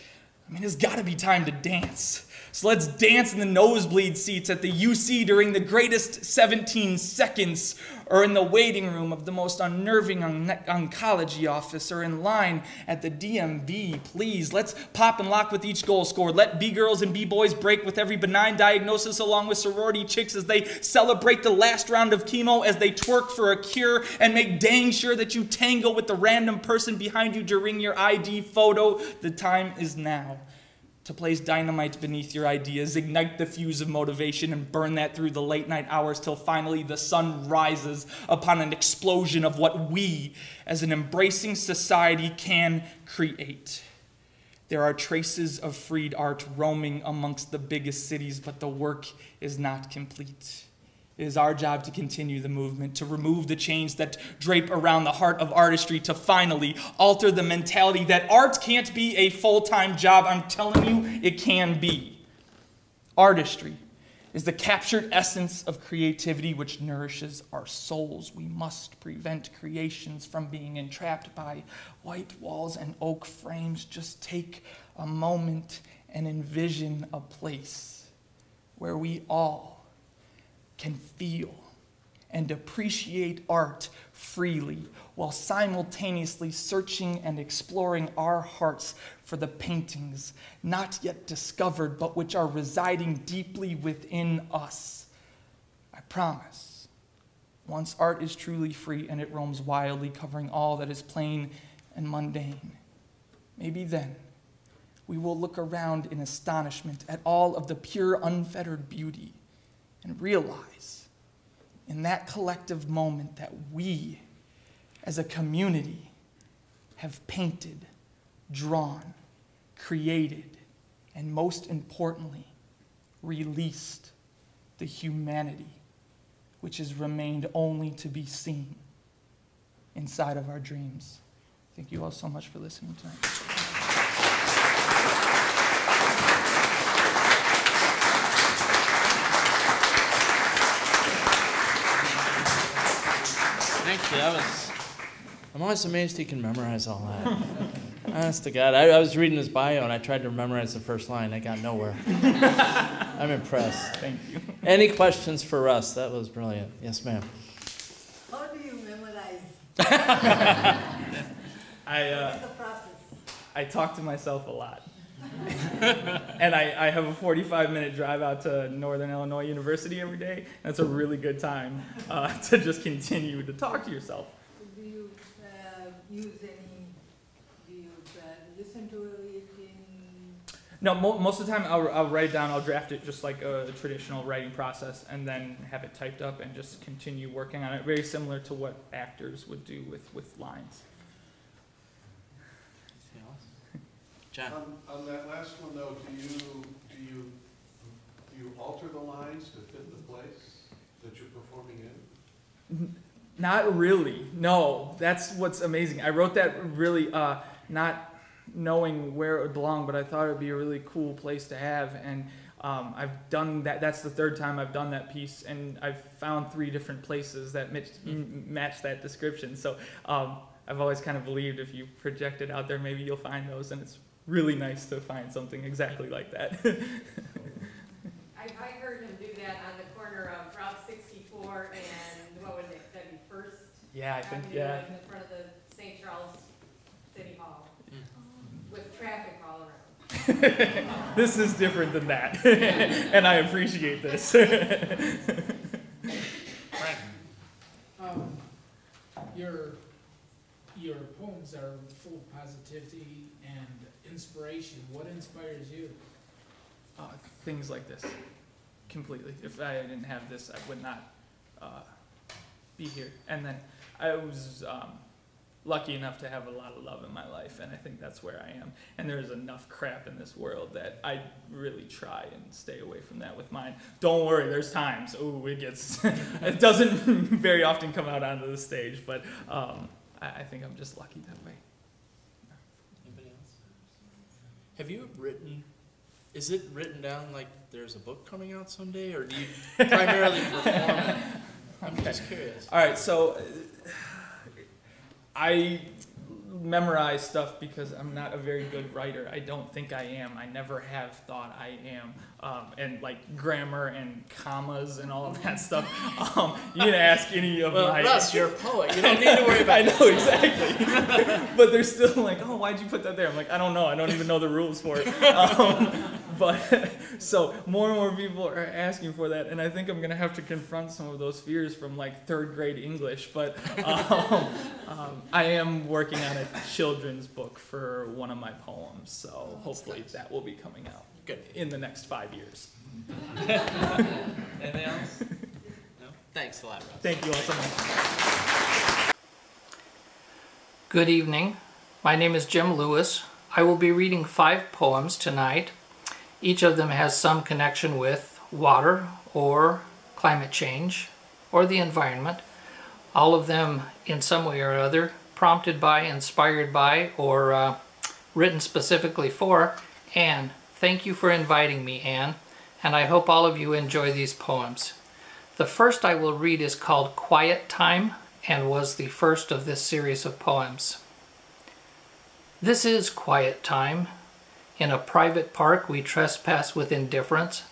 I mean, there's got to be time to dance. So let's dance in the nosebleed seats at the UC during the greatest 17 seconds, or in the waiting room of the most unnerving oncology office, or in line at the DMV, please. Let's pop and lock with each goal scored. Let B-girls and B-boys break with every benign diagnosis along with sorority chicks as they celebrate the last round of chemo, as they twerk for a cure, and make dang sure that you tangle with the random person behind you during your ID photo. The time is now to place dynamite beneath your ideas, ignite the fuse of motivation, and burn that through the late night hours till finally the sun rises upon an explosion of what we, as an embracing society, can create. There are traces of freed art roaming amongst the biggest cities, but the work is not complete. It is our job to continue the movement, to remove the chains that drape around the heart of artistry, to finally alter the mentality that art can't be a full-time job. I'm telling you, it can be. Artistry is the captured essence of creativity which nourishes our souls. We must prevent creations from being entrapped by white walls and oak frames. Just take a moment and envision a place where we all can feel and appreciate art freely, while simultaneously searching and exploring our hearts for the paintings not yet discovered, but which are residing deeply within us. I promise, once art is truly free and it roams wildly, covering all that is plain and mundane, maybe then we will look around in astonishment at all of the pure, unfettered beauty, and realize in that collective moment that we, as a community, have painted, drawn, created, and most importantly, released the humanity which has remained only to be seen. inside of our dreams. Thank you all so much for listening tonight. Thank you. I'm always amazed he can memorize all that. Honest to God, I was reading his bio and I tried to memorize the first line. I got nowhere. I'm impressed. Thank you. Any questions for Russ? That was brilliant. Yes, ma'am. How do you memorize? I What's the process? I talk to myself a lot. And I have a 45-minute drive out to Northern Illinois University every day. That's a really good time to just continue to talk to yourself. Do you use any, do you listen to it in? No, most of the time I'll write it down, I'll draft it just like a traditional writing process, and then have it typed up and just continue working on it, very similar to what actors would do with lines. John. On that last one though, do you alter the lines to fit the place that you're performing in? Not really, no. That's what's amazing. I wrote that really not knowing where it would belong, but I thought it would be a really cool place to have, and I've done that. That's the third time I've done that piece, and I've found 3 different places that match that description. So I've always kind of believed if you project it out there, maybe you'll find those, and it's really nice to find something exactly like that. I heard him do that on the corner of Route 64 and, what was it, 71st? Yeah, I think, Avenue, yeah. In front of the St. Charles City Hall, with traffic all around. This is different than that, and I appreciate this. Your poems are full of positivity and inspiration. What inspires you? Things like this, completely. If I didn't have this, I would not be here. And then I was lucky enough to have a lot of love in my life, and I think that's where I am. And there's enough crap in this world that I really try and stay away from that with mine. Don't worry, there's times, it doesn't very often come out onto the stage, but I think I'm just lucky that way. Anybody else? Have you written, is it written down like there's a book coming out someday, or do you primarily perform it? I'm just curious. All right, so I memorize stuff because I'm not a very good writer. I don't think I am. I never have thought I am. And like grammar and commas and all of that stuff. You can ask any of my... Russ, you're a poet. You don't need to worry about I know, exactly. But they're still like, oh, why'd you put that there? I'm like, I don't know. I don't even know the rules for it. But so more and more people are asking for that, and I think I'm gonna have to confront some of those fears from like 3rd grade English. But I am working on a children's book for one of my poems, so hopefully that will be coming out in the next 5 years. Anything else? No? Thanks a lot, Russ. Thank you all so much. Good evening. My name is Jim Lewis. I will be reading 5 poems tonight. Each of them has some connection with water or climate change or the environment. All of them in some way or other prompted by, inspired by, or written specifically for Anne. Thank you for inviting me, Anne, and I hope all of you enjoy these poems. The first I will read is called Quiet Time and was the first of this series of poems. This is quiet time. In a private park we trespass with indifference,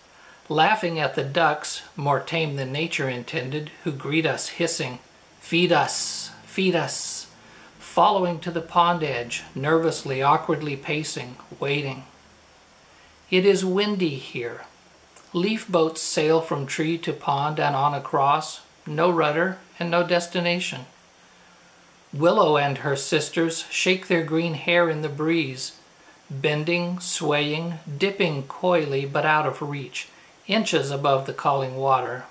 laughing at the ducks, more tame than nature intended, who greet us hissing, "Feed us, feed us," following to the pond edge, nervously, awkwardly pacing, waiting. It is windy here. Leaf boats sail from tree to pond and on across, no rudder and no destination. Willow and her sisters shake their green hair in the breeze, bending, swaying, dipping coyly but out of reach, inches above the calling water.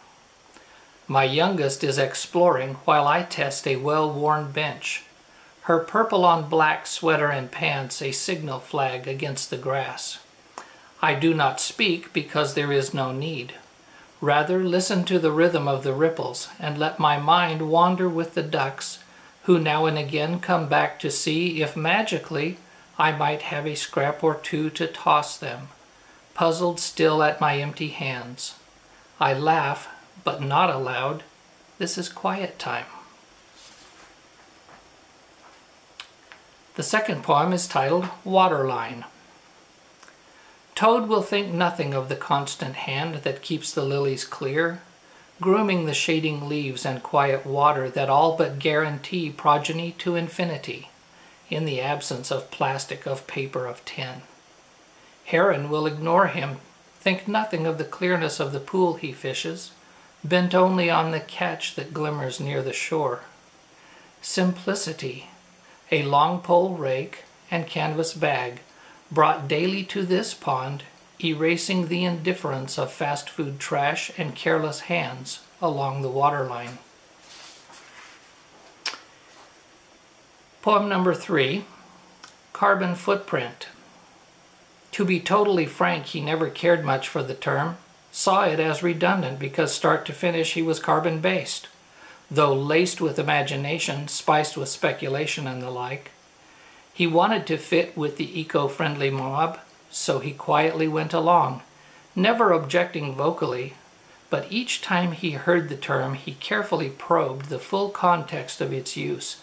My youngest is exploring while I test a well-worn bench, her purple on black sweater and pants a signal flag against the grass. I do not speak because there is no need. Rather, listen to the rhythm of the ripples and let my mind wander with the ducks, who now and again come back to see if magically I might have a scrap or two to toss them, puzzled still at my empty hands. I laugh, but not aloud. This is quiet time. The second poem is titled Waterline. Toad will think nothing of the constant hand that keeps the lilies clear, grooming the shading leaves and quiet water that all but guarantee progeny to infinity, in the absence of plastic, of paper, of tin. Heron will ignore him, think nothing of the clearness of the pool he fishes, bent only on the catch that glimmers near the shore. Simplicity, a long pole rake and canvas bag, brought daily to this pond, erasing the indifference of fast food trash and careless hands along the waterline. Poem number 3, Carbon Footprint. To be totally frank, he never cared much for the term, saw it as redundant because start to finish he was carbon-based, though laced with imagination, spiced with speculation and the like. He wanted to fit with the eco-friendly mob, so he quietly went along, never objecting vocally, but each time he heard the term, he carefully probed the full context of its use,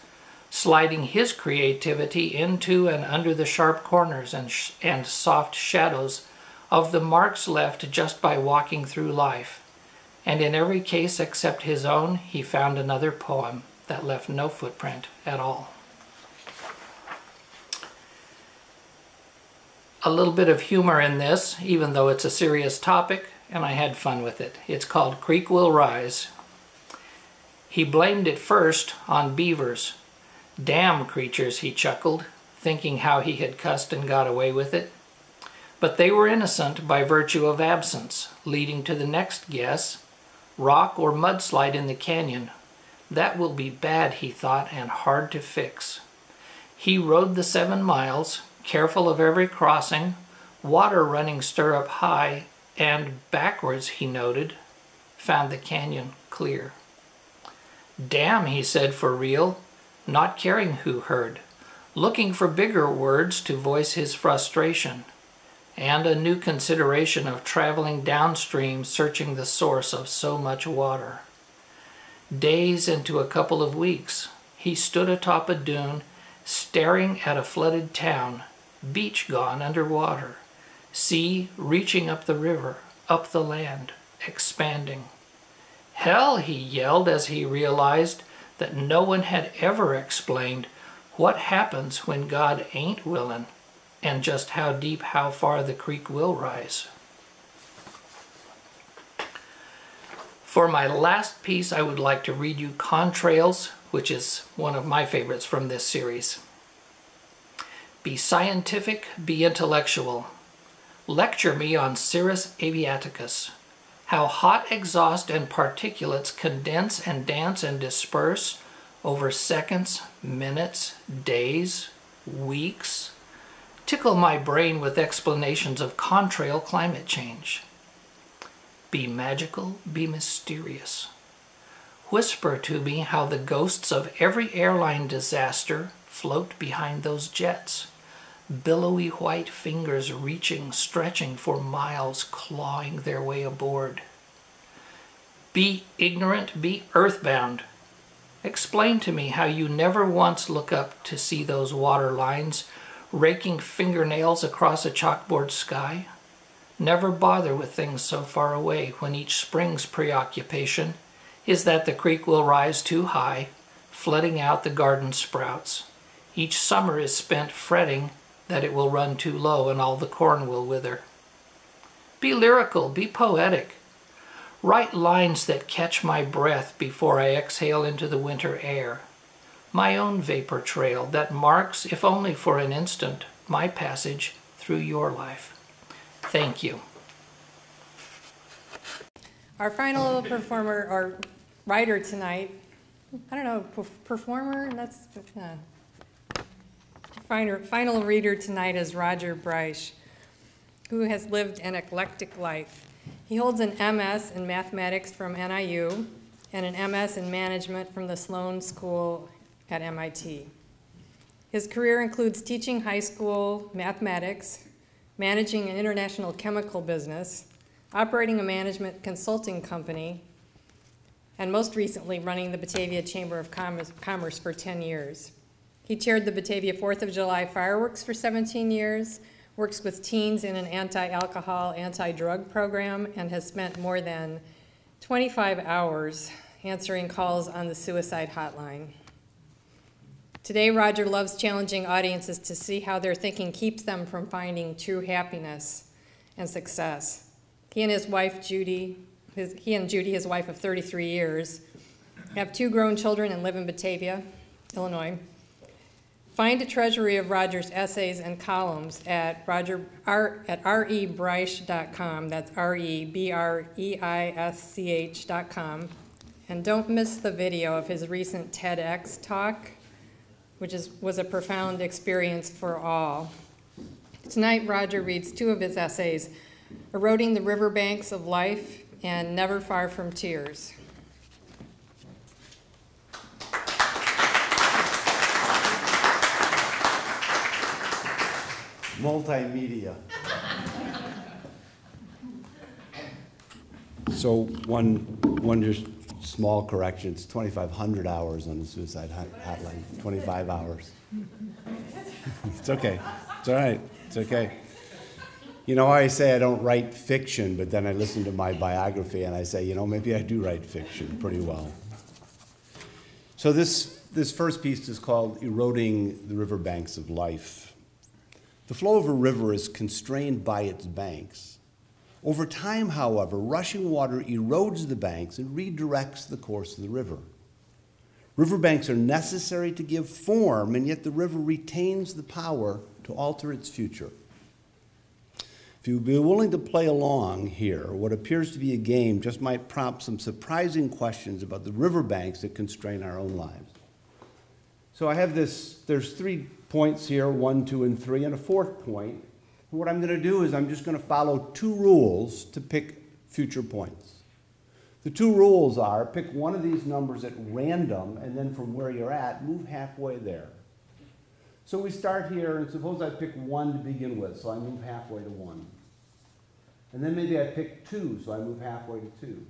sliding his creativity into and under the sharp corners and soft shadows of the marks left just by walking through life. And in every case except his own, he found another poem that left no footprint at all. A little bit of humor in this, even though it's a serious topic, and I had fun with it. It's called Creek Will Rise. He blamed it first on beavers. Damn creatures, he chuckled, thinking how he had cussed and got away with it. But they were innocent by virtue of absence, leading to the next guess, rock or mudslide in the canyon. That will be bad, he thought, and hard to fix. He rode the 7 miles, careful of every crossing, water running stirrup high, and backwards, he noted, found the canyon clear. Damn, he said for real, not caring who heard, looking for bigger words to voice his frustration, and a new consideration of traveling downstream searching the source of so much water. Days into a couple of weeks, he stood atop a dune, staring at a flooded town, beach gone underwater, sea reaching up the river, up the land, expanding. Hell, he yelled as he realized that no one had ever explained what happens when God ain't willin', and just how deep, how far the creek will rise. For my last piece, I would like to read you Contrails, which is one of my favorites from this series. Be scientific, be intellectual. Lecture me on Cirrus aviaticus, how hot exhaust and particulates condense and dance and disperse over seconds, minutes, days, weeks. Tickle my brain with explanations of contrail climate change. Be magical, be mysterious. Whisper to me how the ghosts of every airline disaster float behind those jets. Billowy white fingers reaching, stretching for miles, clawing their way aboard. Be ignorant, be earthbound. Explain to me how you never once look up to see those water lines raking fingernails across a chalkboard sky. Never bother with things so far away when each spring's preoccupation is that the creek will rise too high, flooding out the garden sprouts. Each summer is spent fretting that it will run too low and all the corn will wither. Be lyrical, be poetic. Write lines that catch my breath before I exhale into the winter air. My own vapor trail that marks, if only for an instant, my passage through your life. Thank you. Our final performer, or writer tonight, I don't know, performer, that's, final reader tonight is Roger BREISCH, who has lived an eclectic life. He holds an MS in mathematics from NIU and an MS in management from the Sloan School at MIT. His career includes teaching high school mathematics, managing an international chemical business, operating a management consulting company, and most recently running the Batavia Chamber of Commerce for 10 years. He chaired the Batavia 4th of July fireworks for 17 years, works with teens in an anti-alcohol, anti-drug program, and has spent more than 25 hours answering calls on the suicide hotline. Today, Roger loves challenging audiences to see how their thinking keeps them from finding true happiness and success. He and Judy, his wife of 33 years, have 2 grown children and live in Batavia, Illinois. Find a treasury of Roger's essays and columns at rebreisch.com. That's REBREISCH.com. And don't miss the video of his recent TEDx talk, which was a profound experience for all. Tonight, Roger reads 2 of his essays, Eroding the Riverbanks of Life and Never Far from Tears. Multimedia. So one just small correction, it's 2,500 hours on the suicide hotline, 25 hours. It's okay, it's all right, it's okay. You know, I say I don't write fiction, but then I listen to my biography and I say, you know, maybe I do write fiction pretty well. So this first piece is called Eroding the Riverbanks of Life. The flow of a river is constrained by its banks. Over time, however, rushing water erodes the banks and redirects the course of the river. Riverbanks are necessary to give form, and yet the river retains the power to alter its future. If you would be willing to play along here, what appears to be a game just might prompt some surprising questions about the riverbanks that constrain our own lives. So I have there's 3 points here, 1, 2, and 3, and a 4th point. And what I'm going to do is I'm just going to follow 2 rules to pick future points. The 2 rules are pick one of these numbers at random, and then from where you're at, move halfway there. So we start here, and suppose I pick 1 to begin with, so I move halfway to 1. And then maybe I pick 2, so I move halfway to 2.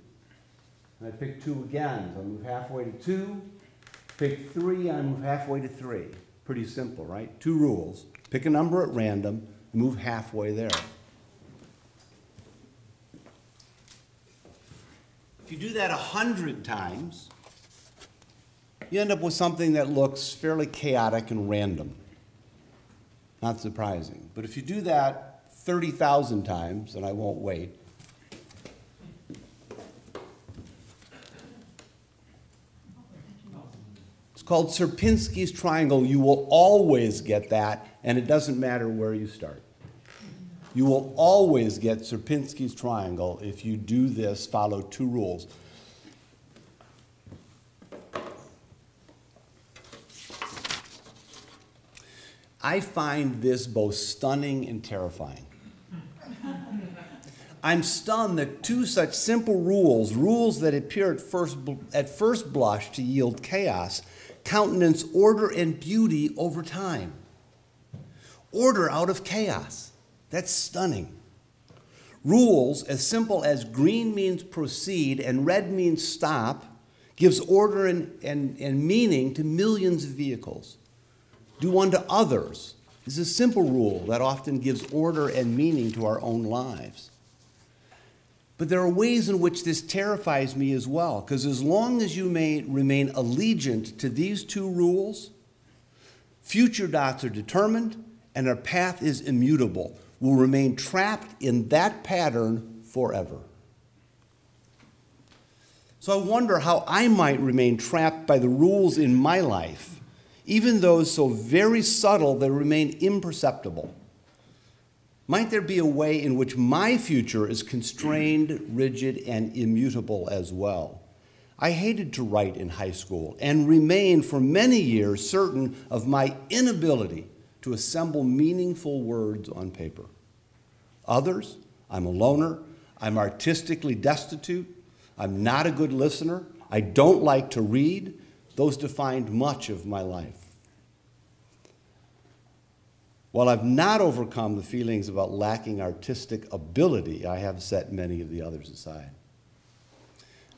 And I pick 2 again, so I move halfway to 2. Pick 3, I move halfway to 3. Pretty simple, right? 2 rules. Pick a number at random, move halfway there. If you do that 100 times, you end up with something that looks fairly chaotic and random. Not surprising. But if you do that 30,000 times, and I won't wait, it's called Sierpinski's triangle. You will always get that, and it doesn't matter where you start. You will always get Sierpinski's triangle if you do this, follow 2 rules. I find this both stunning and terrifying. I'm stunned that 2 such simple rules, rules that appear at first blush to yield chaos, countenance order and beauty over time. Order out of chaos. That's stunning. Rules as simple as green means proceed and red means stop gives order and meaning to millions of vehicles. Do unto others is a simple rule that often gives order and meaning to our own lives. But there are ways in which this terrifies me as well, because as long as you may remain allegiant to these 2 rules, future dots are determined and our path is immutable. We'll remain trapped in that pattern forever. So I wonder how I might remain trapped by the rules in my life, even those so very subtle they remain imperceptible. Might there be a way in which my future is constrained, rigid, and immutable as well? I hated to write in high school and remained for many years certain of my inability to assemble meaningful words on paper. Others, I'm a loner, I'm artistically destitute, I'm not a good listener, I don't like to read, Those defined much of my life. While I've not overcome the feelings about lacking artistic ability, I have set many of the others aside.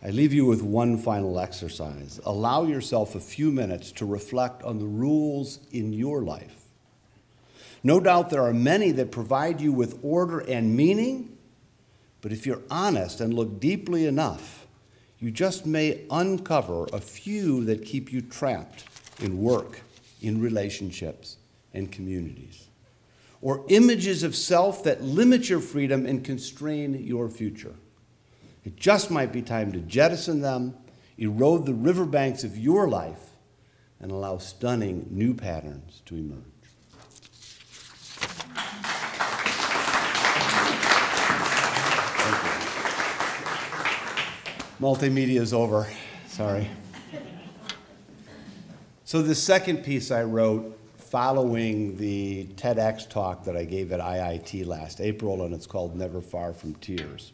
I leave you with one final exercise. Allow yourself a few minutes to reflect on the rules in your life. No doubt there are many that provide you with order and meaning, but if you're honest and look deeply enough, you just may uncover a few that keep you trapped in work, in relationships, and communities, or images of self that limit your freedom and constrain your future. It just might be time to jettison them, erode the riverbanks of your life, and allow stunning new patterns to emerge. Multimedia is over. Sorry. So the second piece I wrote following the TEDx talk that I gave at IIT last April, and it's called Never Far from Tears.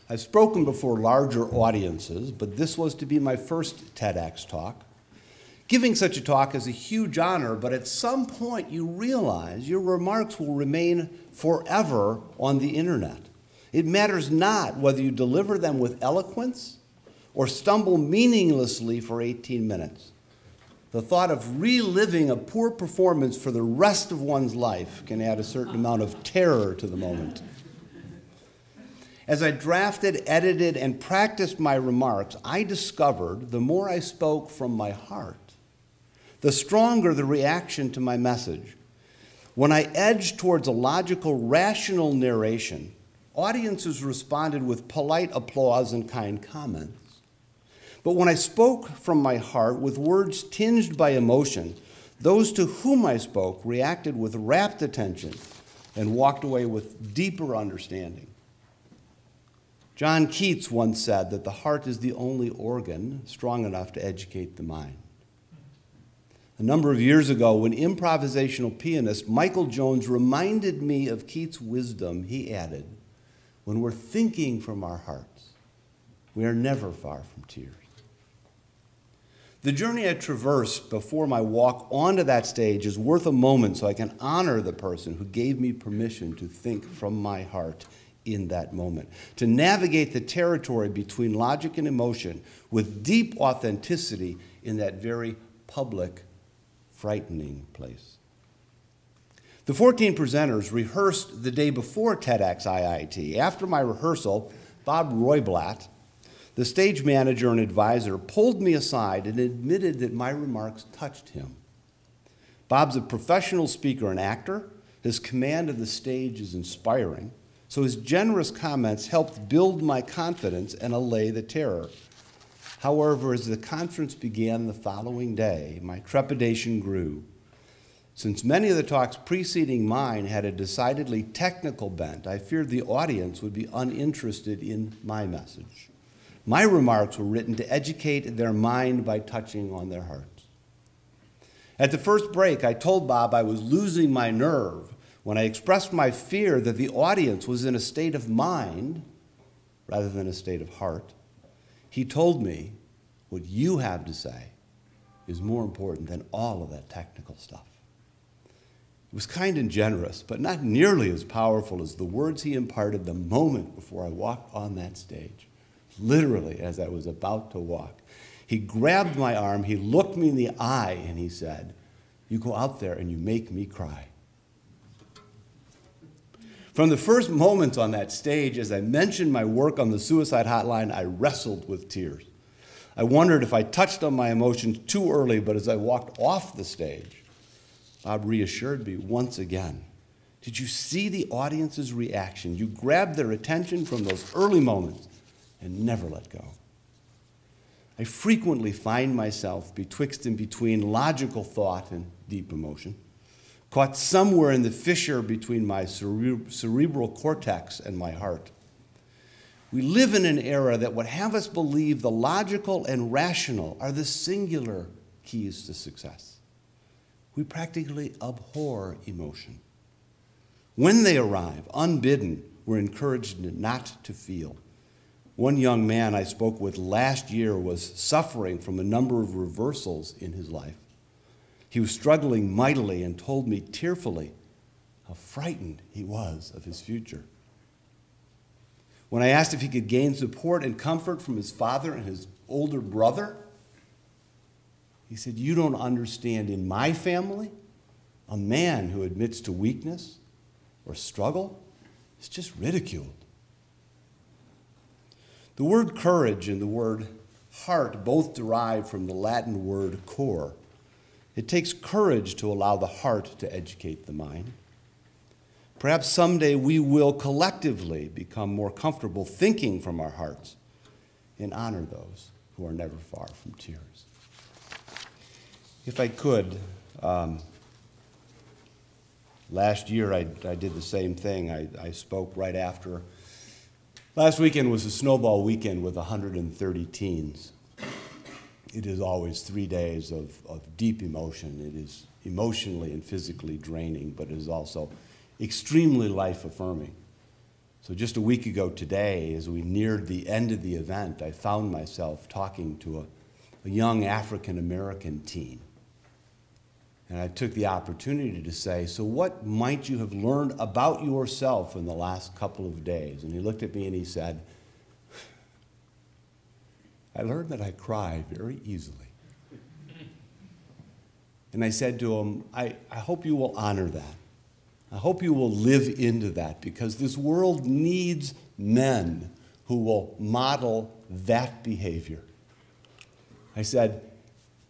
I've spoken before larger audiences, but this was to be my first TEDx talk. Giving such a talk is a huge honor, but at some point you realize your remarks will remain forever on the internet. It matters not whether you deliver them with eloquence or stumble meaninglessly for 18 minutes. The thought of reliving a poor performance for the rest of one's life can add a certain amount of terror to the moment. As I drafted, edited, and practiced my remarks, I discovered the more I spoke from my heart, the stronger the reaction to my message. When I edged towards a logical, rational narration, audiences responded with polite applause and kind comments. But when I spoke from my heart with words tinged by emotion, those to whom I spoke reacted with rapt attention and walked away with deeper understanding. John Keats once said that the heart is the only organ strong enough to educate the mind. A number of years ago, when improvisational pianist Michael Jones reminded me of Keats' wisdom, he added, "When we're thinking from our hearts, we are never far from tears." The journey I traversed before my walk onto that stage is worth a moment so I can honor the person who gave me permission to think from my heart in that moment, to navigate the territory between logic and emotion with deep authenticity in that very public, frightening place. The 14 presenters rehearsed the day before TEDx IIT. After my rehearsal, Bob Royblatt, the stage manager and advisor, pulled me aside and admitted that my remarks touched him. Bob's a professional speaker and actor. His command of the stage is inspiring, so his generous comments helped build my confidence and allay the terror. However, as the conference began the following day, my trepidation grew. Since many of the talks preceding mine had a decidedly technical bent, I feared the audience would be uninterested in my message. My remarks were written to educate their mind by touching on their hearts. At the first break, I told Bob I was losing my nerve when I expressed my fear that the audience was in a state of mind rather than a state of heart. He told me, "What you have to say is more important than all of that technical stuff." It was kind and generous, but not nearly as powerful as the words he imparted the moment before I walked on that stage. Literally, as I was about to walk, he grabbed my arm, he looked me in the eye, and he said, "You go out there and you make me cry." From the first moments on that stage, as I mentioned my work on the suicide hotline, I wrestled with tears. I wondered if I touched on my emotions too early, but as I walked off the stage, Bob reassured me once again. Did you see the audience's reaction? You grabbed their attention from those early moments and never let go. I frequently find myself betwixt and between logical thought and deep emotion, caught somewhere in the fissure between my cerebral cortex and my heart. We live in an era that would have us believe the logical and rational are the singular keys to success. We practically abhor emotion. When they arrive, unbidden, we're encouraged not to feel. One young man I spoke with last year was suffering from a number of reversals in his life. He was struggling mightily and told me tearfully how frightened he was of his future. When I asked if he could gain support and comfort from his father and his older brother, he said, "You don't understand. In my family, a man who admits to weakness or struggle is just ridiculed." The word courage and the word heart both derive from the Latin word cor. It takes courage to allow the heart to educate the mind. Perhaps someday we will collectively become more comfortable thinking from our hearts and honor those who are never far from tears. If I could, last year I did the same thing. I spoke right after. Last weekend was a snowball weekend with 130 teens. It is always 3 days of deep emotion. It is emotionally and physically draining, but it is also extremely life-affirming. So just a week ago today, as we neared the end of the event, I found myself talking to a young African-American teen. And I took the opportunity to say, "So what might you have learned about yourself in the last couple of days?" And he looked at me and he said, "I learned that I cry very easily." And I said to him, I hope you will honor that. I hope you will live into that, because this world needs men who will model that behavior. I said,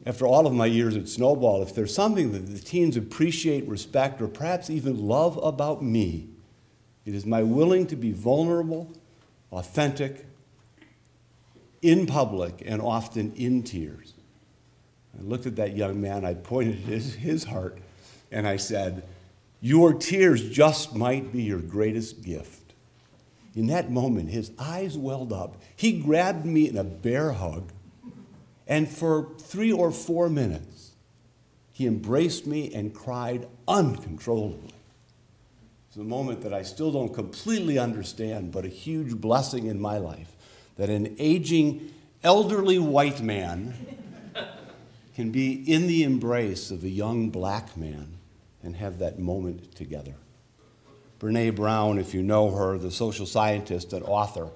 after all of my years at Snowball, if there's something that the teens appreciate, respect, or perhaps even love about me, it is my willing to be vulnerable, authentic, in public, and often in tears. I looked at that young man, I pointed at his heart, and I said, "Your tears just might be your greatest gift." In that moment, his eyes welled up. He grabbed me in a bear hug, and for 3 or 4 minutes, he embraced me and cried uncontrollably. It's a moment that I still don't completely understand, but a huge blessing in my life, that an aging, elderly white man can be in the embrace of a young black man and have that moment together. Brene Brown, if you know her, the social scientist and author,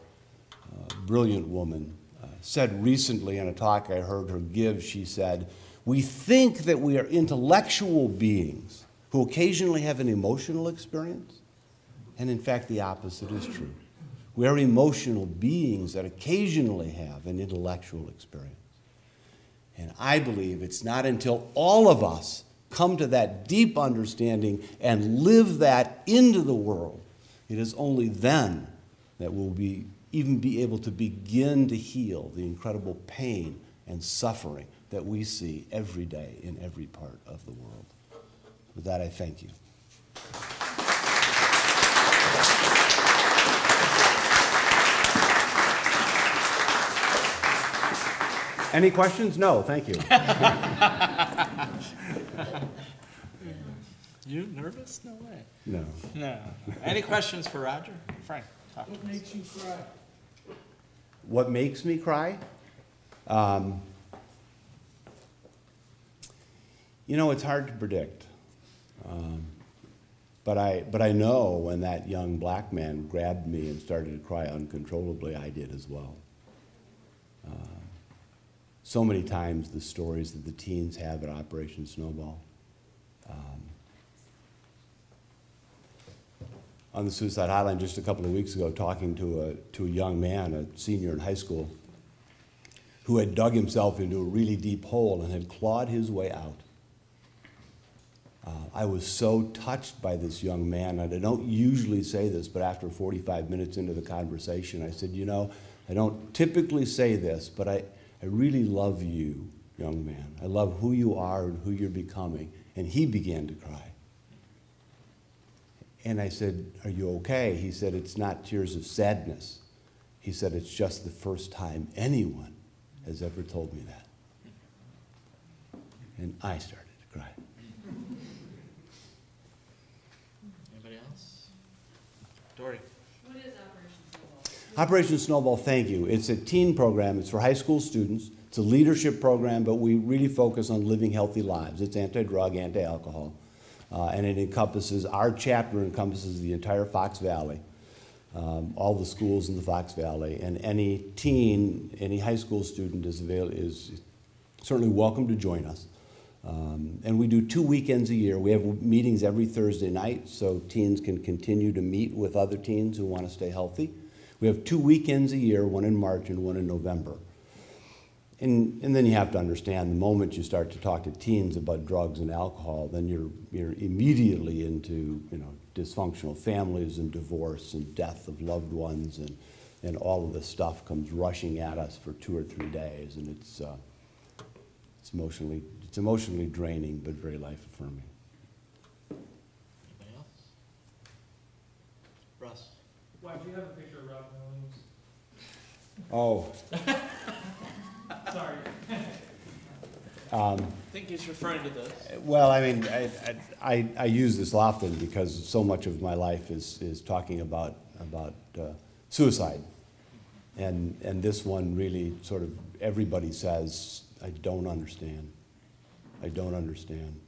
a brilliant woman, said recently in a talk I heard her give, she said, "We think that we are intellectual beings who occasionally have an emotional experience, and in fact the opposite is true. We are emotional beings that occasionally have an intellectual experience." And I believe it's not until all of us come to that deep understanding and live that into the world, it is only then that we'll even be able to begin to heal the incredible pain and suffering that we see every day in every part of the world. With that, I thank you. Any questions? No, thank you. You nervous? No way. No. No. Any questions for Roger? Frank, talk to What us. makes you cry? What makes me cry? You know, it's hard to predict. But I know when that young black man grabbed me and started to cry uncontrollably, I did as well. So many times the stories that the teens have at Operation Snowball. On the suicide hotline just a couple of weeks ago, talking to a young man, a senior in high school, who had dug himself into a really deep hole and had clawed his way out. I was so touched by this young man, and I don't usually say this, but after 45 minutes into the conversation, I said, "You know, I don't typically say this, but I really love you, young man. I love who you are and who you're becoming." And he began to cry. And I said, "Are you okay?" He said, "It's not tears of sadness." He said, "It's just the first time anyone has ever told me that." And I started to cry. Anybody else? Dory. What is Operation Snowball? Operation Snowball, thank you. It's a teen program. It's for high school students. It's a leadership program, but we really focus on living healthy lives. It's anti-drug, anti-alcohol, and it encompasses, our chapter encompasses the entire Fox Valley, all the schools in the Fox Valley, and any teen, any high school student is certainly welcome to join us. And we do 2 weekends a year. We have meetings every Thursday night, so teens can continue to meet with other teens who want to stay healthy. We have 2 weekends a year, one in March and one in November. And then you have to understand, the moment you start to talk to teens about drugs and alcohol, then you're immediately into, you know, dysfunctional families and divorce and death of loved ones, and all of this stuff comes rushing at us for 2 or 3 days, and it's emotionally draining, but very life affirming. Anybody else? Russ. Why do you have a picture of Robin Williams? Oh. Sorry. I think he's referring to this. Well, I mean, I use this often because so much of my life is talking about suicide, and this one really sort of, everybody says, I don't understand. I don't understand.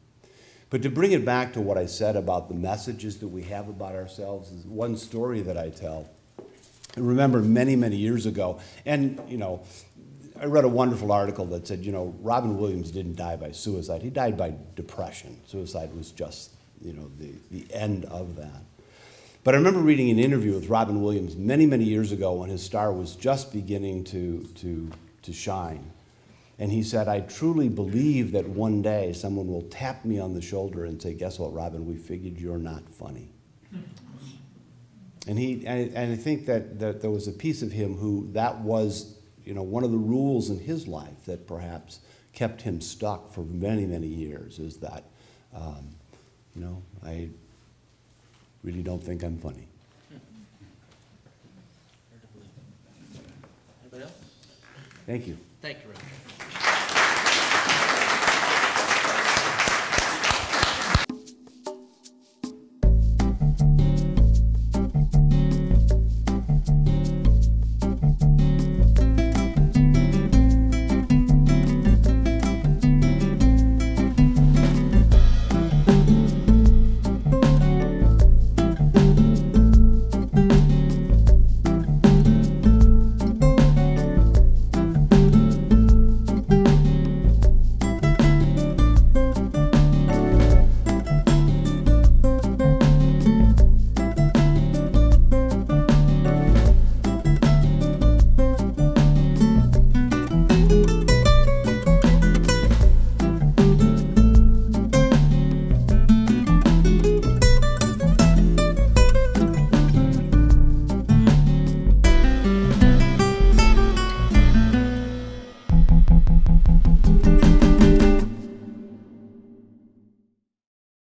But to bring it back to what I said about the messages that we have about ourselves, is one story that I tell. I remember many, many years ago, and you know, I read a wonderful article that said, you know, Robin Williams didn't die by suicide. He died by depression. Suicide was just, you know, the end of that. But I remember reading an interview with Robin Williams many, many years ago when his star was just beginning to shine. And he said, I truly believe that one day someone will tap me on the shoulder and say, guess what, Robin, we figured you're not funny. And I think that there was a piece of him who, that was, you know, one of the rules in his life that perhaps kept him stuck for many, many years, is that, you know, I really don't think I'm funny. Anybody else? Thank you. Thank you, Roger.